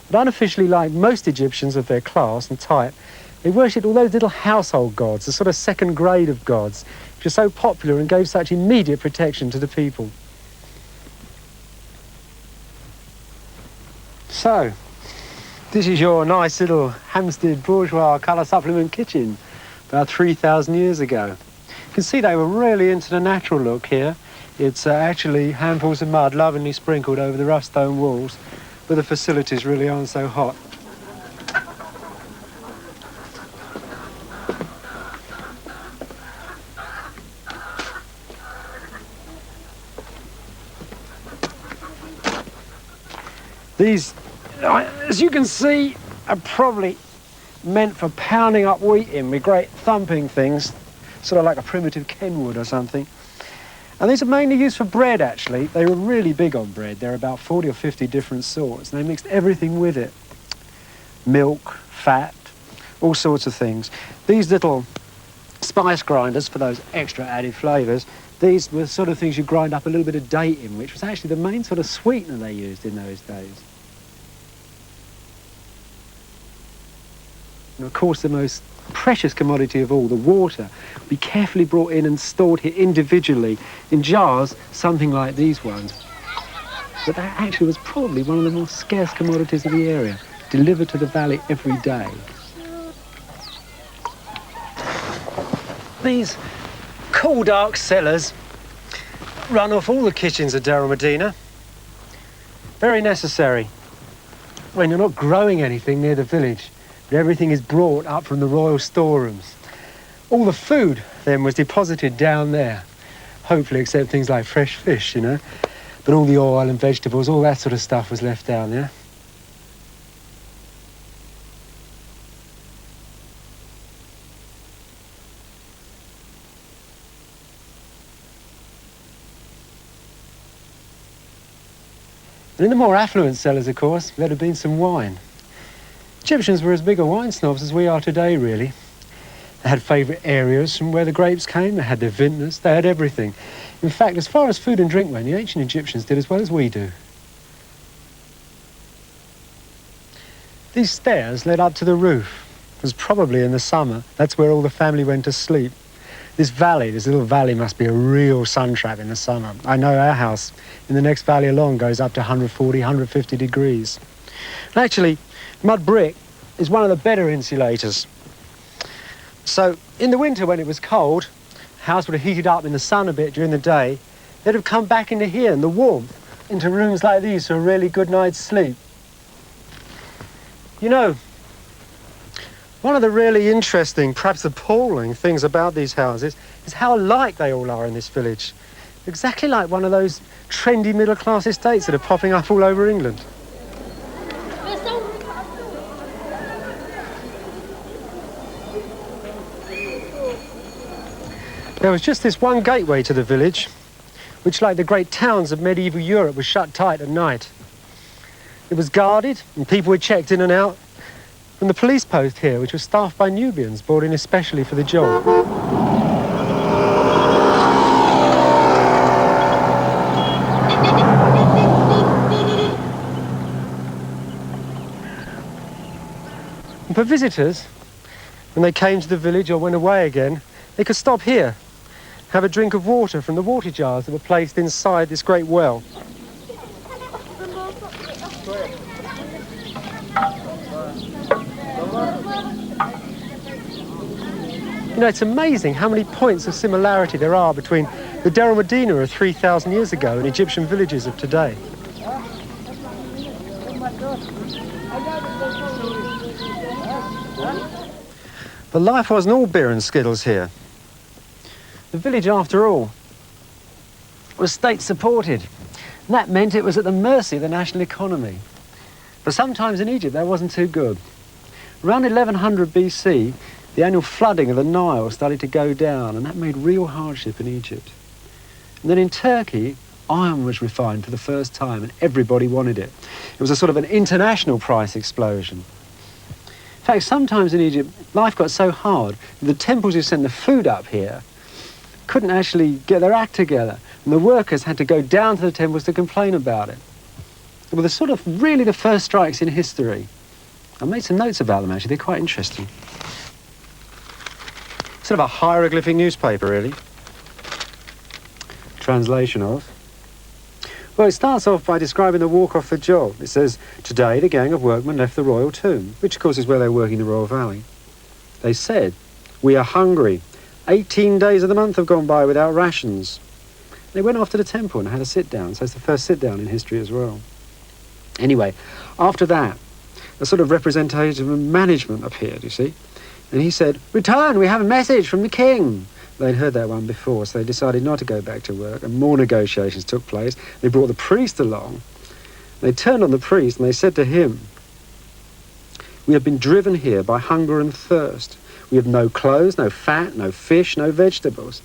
But unofficially, like most Egyptians of their class and type, they worshipped all those little household gods, the sort of second grade of gods, which were so popular and gave such immediate protection to the people. So, this is your nice little Hampstead bourgeois colour supplement kitchen, about 3,000 years ago. You can see they were really into the natural look here. It's actually handfuls of mud lovingly sprinkled over the rough stone walls, but the facilities really aren't so hot. These, as you can see, are probably meant for pounding up wheat in with great thumping things, sort of like a primitive Kenwood or something. And these are mainly used for bread, actually. They were really big on bread. There are about 40 or 50 different sorts, and they mixed everything with it. Milk, fat, all sorts of things. These little spice grinders for those extra added flavours, these were the sort of things you grind up a little bit of date in, which was actually the main sort of sweetener they used in those days. And of course, the most precious commodity of all, the water, would be carefully brought in and stored here individually in jars, something like these ones. But that actually was probably one of the more scarce commodities of the area, delivered to the valley every day. These cool, dark cellars run off all the kitchens of Deir el-Medina. Very necessary when you're not growing anything near the village, but everything is brought up from the royal storerooms. All the food then was deposited down there, hopefully except things like fresh fish, you know, but all the oil and vegetables, all that sort of stuff was left down there. And in the more affluent cellars, of course, there had been some wine. Egyptians were as big a wine snobs as we are today, really. They had favourite areas from where the grapes came, they had their vintners, they had everything. In fact, as far as food and drink went, the ancient Egyptians did as well as we do. These stairs led up to the roof. It was probably in the summer. That's where all the family went to sleep. This valley, this little valley, must be a real sun trap in the summer. I know our house in the next valley along goes up to 140, 150 degrees. And actually, mud brick is one of the better insulators. So in the winter when it was cold, the house would have heated up in the sun a bit during the day, they'd have come back into here in the warmth, into rooms like these for a really good night's sleep. You know, one of the really interesting, perhaps appalling things about these houses is how alike they all are in this village. Exactly like one of those trendy middle-class estates that are popping up all over England. There was just this one gateway to the village, which, like the great towns of medieval Europe, was shut tight at night. It was guarded, and people were checked in and out from the police post here, which was staffed by Nubians brought in especially for the job. And for visitors, when they came to the village or went away again, they could stop here, have a drink of water from the water jars that were placed inside this great well. You know, it's amazing how many points of similarity there are between the Deir el-Medina of 3,000 years ago and Egyptian villages of today. But life wasn't all beer and skittles here. The village, after all, was state-supported. And that meant it was at the mercy of the national economy. But sometimes in Egypt, that wasn't too good. Around 1100 BC, the annual flooding of the Nile started to go down, and that made real hardship in Egypt. And then in Turkey, iron was refined for the first time, and everybody wanted it. It was a sort of an international price explosion. In fact, sometimes in Egypt, life got so hard that the temples who sent the food up here couldn't actually get their act together, and the workers had to go down to the temples to complain about it. They were the sort of really the first strikes in history. I made some notes about them, actually. They're quite interesting. Sort of a hieroglyphic newspaper, really. Translation of. Well, it starts off by describing the walk off the job. It says, today the gang of workmen left the royal tomb, which of course is where they're working the Royal Valley. They said, we are hungry. 18 days of the month have gone by without rations. They went off to the temple and had a sit-down, so it's the first sit-down in history as well. Anyway, after that, a sort of representative of management appeared, you see. And he said, return, we have a message from the king. They'd heard that one before, so they decided not to go back to work, and more negotiations took place. They brought the priest along. They turned on the priest and they said to him, we have been driven here by hunger and thirst. We have no clothes, no fat, no fish, no vegetables.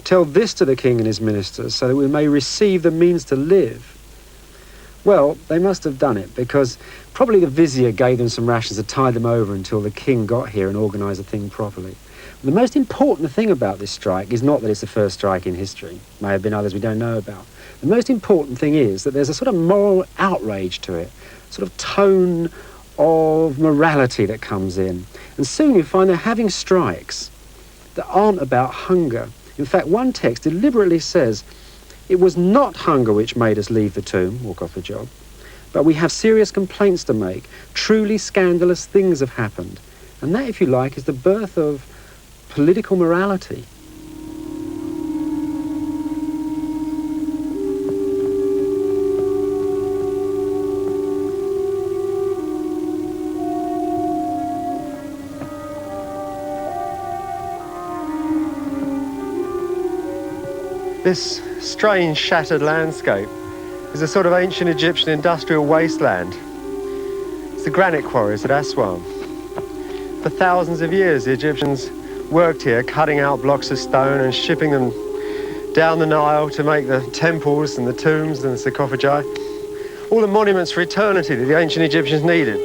Tell this to the king and his ministers so that we may receive the means to live. Well, they must have done it because probably the vizier gave them some rations to tide them over until the king got here and organised the thing properly. The most important thing about this strike is not that it's the first strike in history. May have been others we don't know about. The most important thing is that there's a sort of moral outrage to it, sort of tone of morality that comes in. And soon you find they're having strikes that aren't about hunger. In fact, one text deliberately says, it was not hunger which made us leave the tomb, walk off the job, but we have serious complaints to make. Truly scandalous things have happened. And that, if you like, is the birth of political morality. This strange shattered landscape is a sort of ancient Egyptian industrial wasteland. It's the granite quarries at Aswan. For thousands of years, the Egyptians worked here, cutting out blocks of stone and shipping them down the Nile to make the temples and the tombs and the sarcophagi. All the monuments for eternity that the ancient Egyptians needed.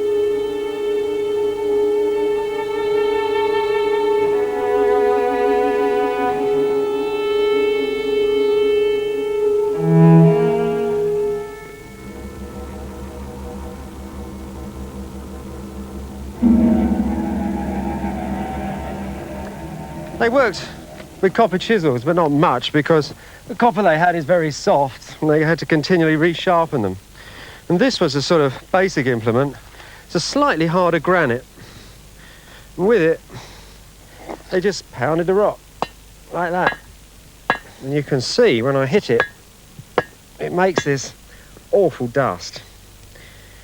They worked with copper chisels, but not much, because the copper they had is very soft, and they had to continually resharpen them. And this was a sort of basic implement. It's a slightly harder granite. And with it, they just pounded the rock, like that. And you can see, when I hit it, it makes this awful dust.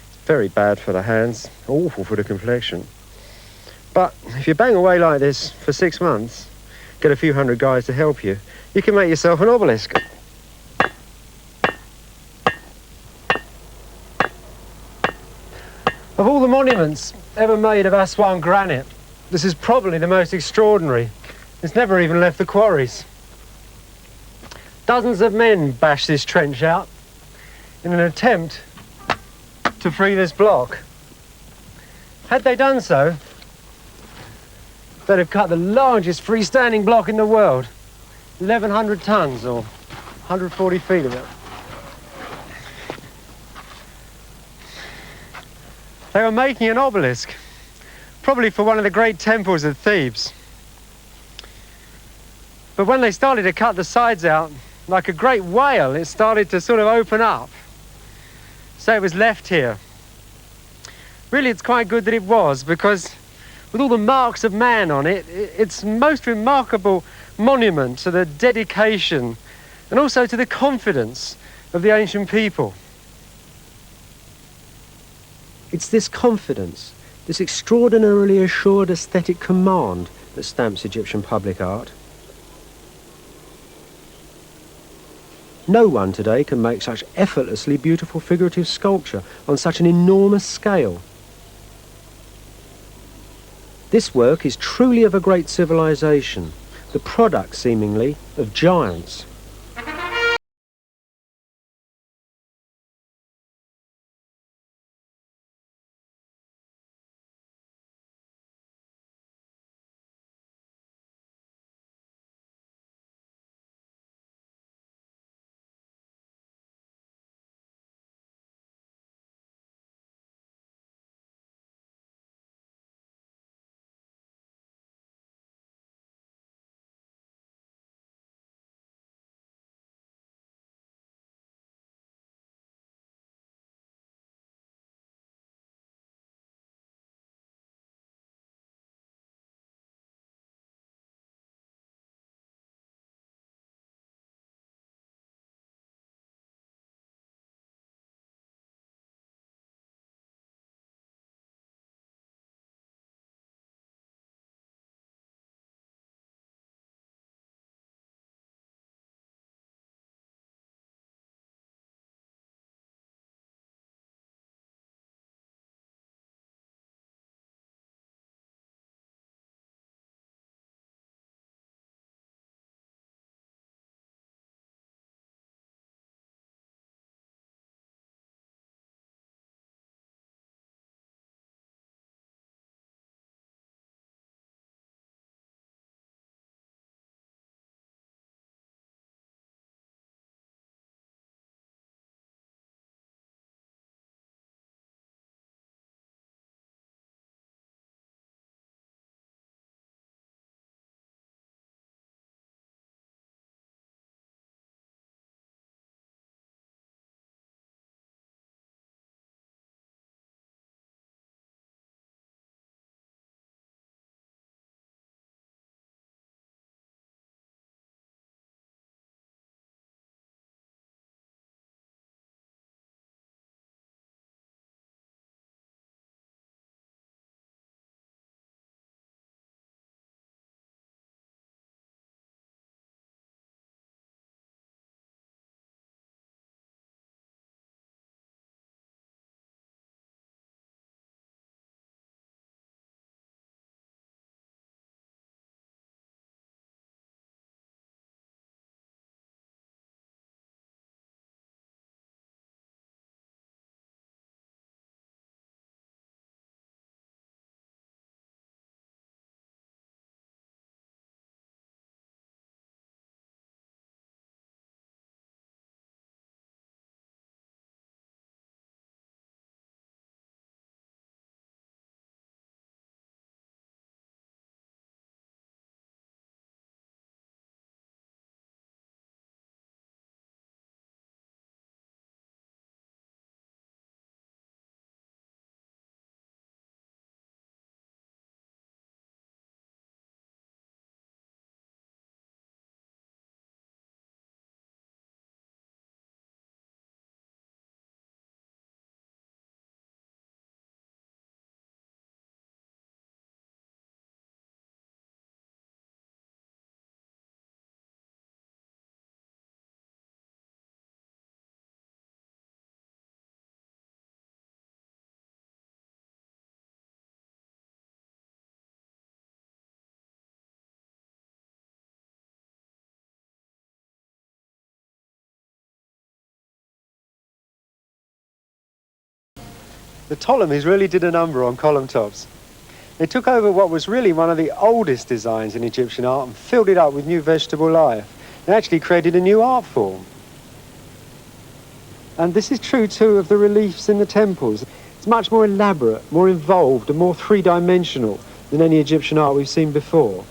It's very bad for the hands, awful for the complexion. But if you bang away like this for 6 months, get a few hundred guys to help you, you can make yourself an obelisk. Of all the monuments ever made of Aswan granite, this is probably the most extraordinary. It's never even left the quarries. Dozens of men bashed this trench out in an attempt to free this block. Had they done so, they'd have cut the largest freestanding block in the world, 1,100 tons or 140 feet of it. They were making an obelisk, probably for one of the great temples of Thebes. But when they started to cut the sides out, like a great whale, it started to sort of open up. So it was left here. Really, it's quite good that it was, because with all the marks of man on it, it's the most remarkable monument to the dedication and also to the confidence of the ancient people. It's this confidence, this extraordinarily assured aesthetic command that stamps Egyptian public art. No one today can make such effortlessly beautiful figurative sculpture on such an enormous scale. This work is truly of a great civilization, the product, seemingly, of giants. The Ptolemies really did a number on column tops. They took over what was really one of the oldest designs in Egyptian art and filled it up with new vegetable life. They actually created a new art form. And this is true too of the reliefs in the temples. It's much more elaborate, more involved and more three-dimensional than any Egyptian art we've seen before.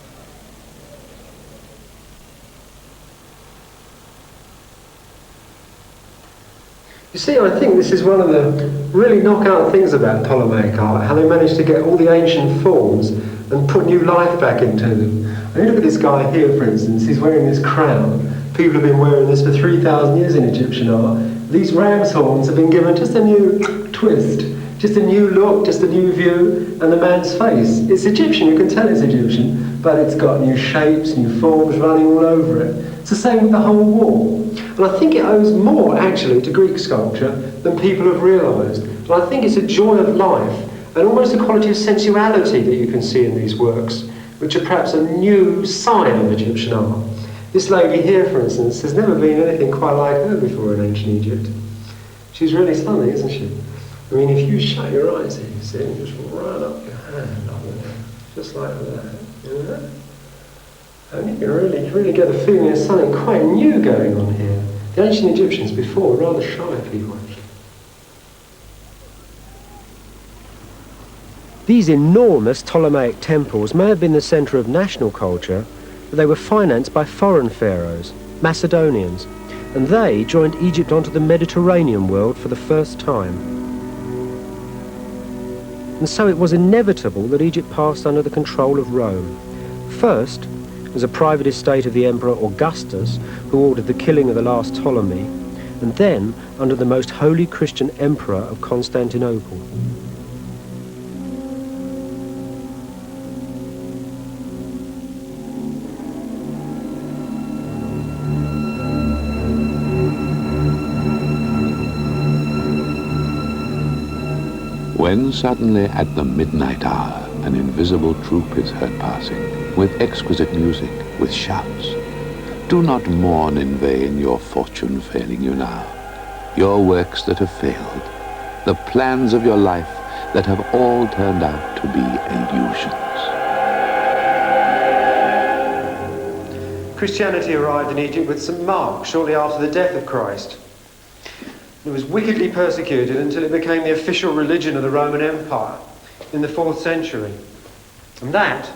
You see, I think this is one of the really knockout things about Ptolemaic art, how they managed to get all the ancient forms and put new life back into them. And you look at this guy here, for instance, he's wearing this crown. People have been wearing this for 3,000 years in Egyptian art. These ram's horns have been given just a new twist, just a new look, just a new view, and the man's face. It's Egyptian, you can tell it's Egyptian, but it's got new shapes, new forms running all over it. It's the same with the whole wall. And I think it owes more, actually, to Greek sculpture than people have realised. And I think it's a joy of life and almost a quality of sensuality that you can see in these works, which are perhaps a new side of Egyptian art. This lady here, for instance, there's never been anything quite like her before in ancient Egypt. She's really stunning, isn't she? I mean, if you shut your eyes here, you see, and just run up your hand like that, just like that, you know? And you can really get the feeling there's something quite new going on here. The ancient Egyptians before were rather shy people, actually. These enormous Ptolemaic temples may have been the centre of national culture, but they were financed by foreign pharaohs, Macedonians, and they joined Egypt onto the Mediterranean world for the first time. And so it was inevitable that Egypt passed under the control of Rome. First, as a private estate of the Emperor Augustus, who ordered the killing of the last Ptolemy, and then under the most holy Christian emperor of Constantinople. When suddenly at the midnight hour an invisible troop is heard passing, with exquisite music, with shouts, do not mourn in vain your fortune failing you now, your works that have failed, the plans of your life that have all turned out to be illusions. Christianity arrived in Egypt with St. Mark shortly after the death of Christ. It was wickedly persecuted until it became the official religion of the Roman Empire in the 4th century. And that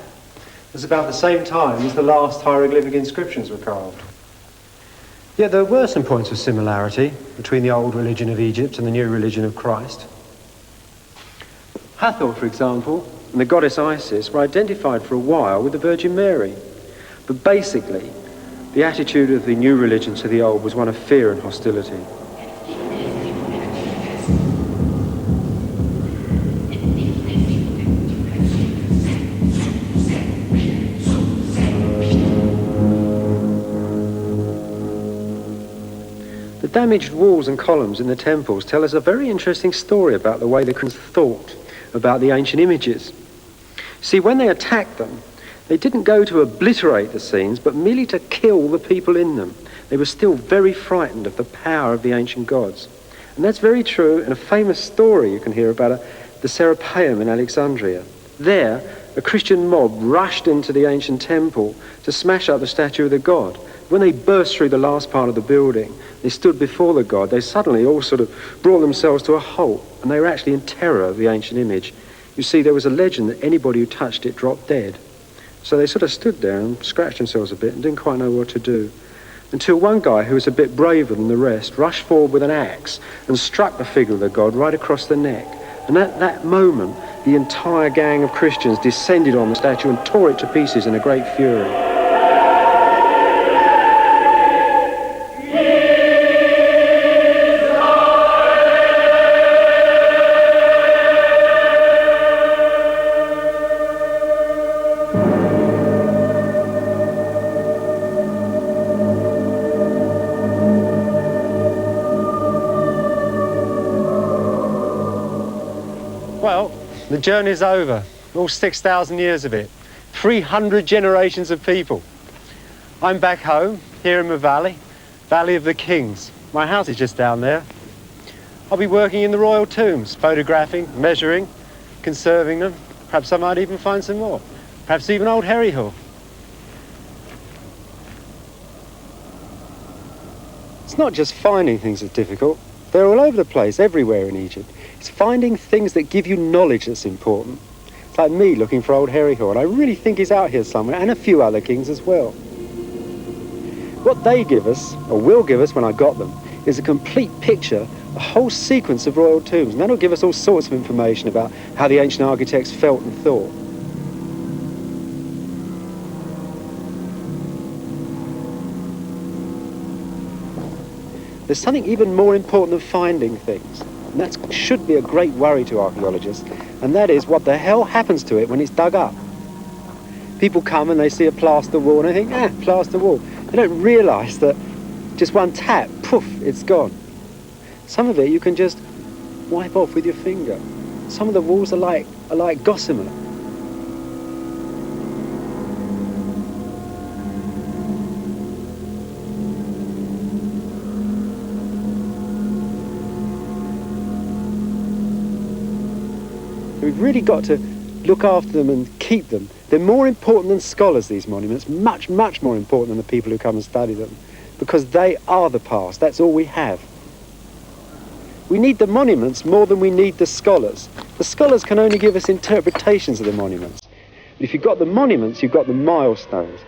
was about the same time as the last hieroglyphic inscriptions were carved. Yet there were some points of similarity between the old religion of Egypt and the new religion of Christ. Hathor, for example, and the goddess Isis were identified for a while with the Virgin Mary. But basically, the attitude of the new religion to the old was one of fear and hostility. The damaged walls and columns in the temples tell us a very interesting story about the way the Christians thought about the ancient images. See, when they attacked them, they didn't go to obliterate the scenes, but merely to kill the people in them. They were still very frightened of the power of the ancient gods. And that's very true in a famous story you can hear about the Serapeum in Alexandria. There, a Christian mob rushed into the ancient temple to smash up the statue of the god. When they burst through the last part of the building, they stood before the god, they suddenly all sort of brought themselves to a halt, and they were actually in terror of the ancient image. You see, there was a legend that anybody who touched it dropped dead. So they sort of stood there and scratched themselves a bit and didn't quite know what to do. Until one guy, who was a bit braver than the rest, rushed forward with an axe and struck the figure of the god right across the neck. And at that moment, the entire gang of Christians descended on the statue and tore it to pieces in a great fury. Well, the journey's over. All 6,000 years of it. 300 generations of people. I'm back home, here in my valley, Valley of the Kings. My house is just down there. I'll be working in the royal tombs, photographing, measuring, conserving them. Perhaps I might even find some more. Perhaps even old Harry Hall. It's not just finding things that's difficult. They're all over the place, everywhere in Egypt. It's finding things that give you knowledge that's important. It's like me looking for old Harry Hall, and I really think he's out here somewhere, and a few other kings as well. What they give us, or will give us when I got them, is a complete picture, a whole sequence of royal tombs, and that'll give us all sorts of information about how the ancient architects felt and thought. There's something even more important than finding things, and that should be a great worry to archaeologists, and that is what the hell happens to it when it's dug up. People come and they see a plaster wall and they think, plaster wall. They don't realise that just one tap, poof, it's gone. Some of it you can just wipe off with your finger. Some of the walls are like gossamer. We've really got to look after them and keep them. They're more important than scholars, these monuments, much, much more important than the people who come and study them, because they are the past. That's all we have. We need the monuments more than we need the scholars. The scholars can only give us interpretations of the monuments. But if you've got the monuments, you've got the milestones.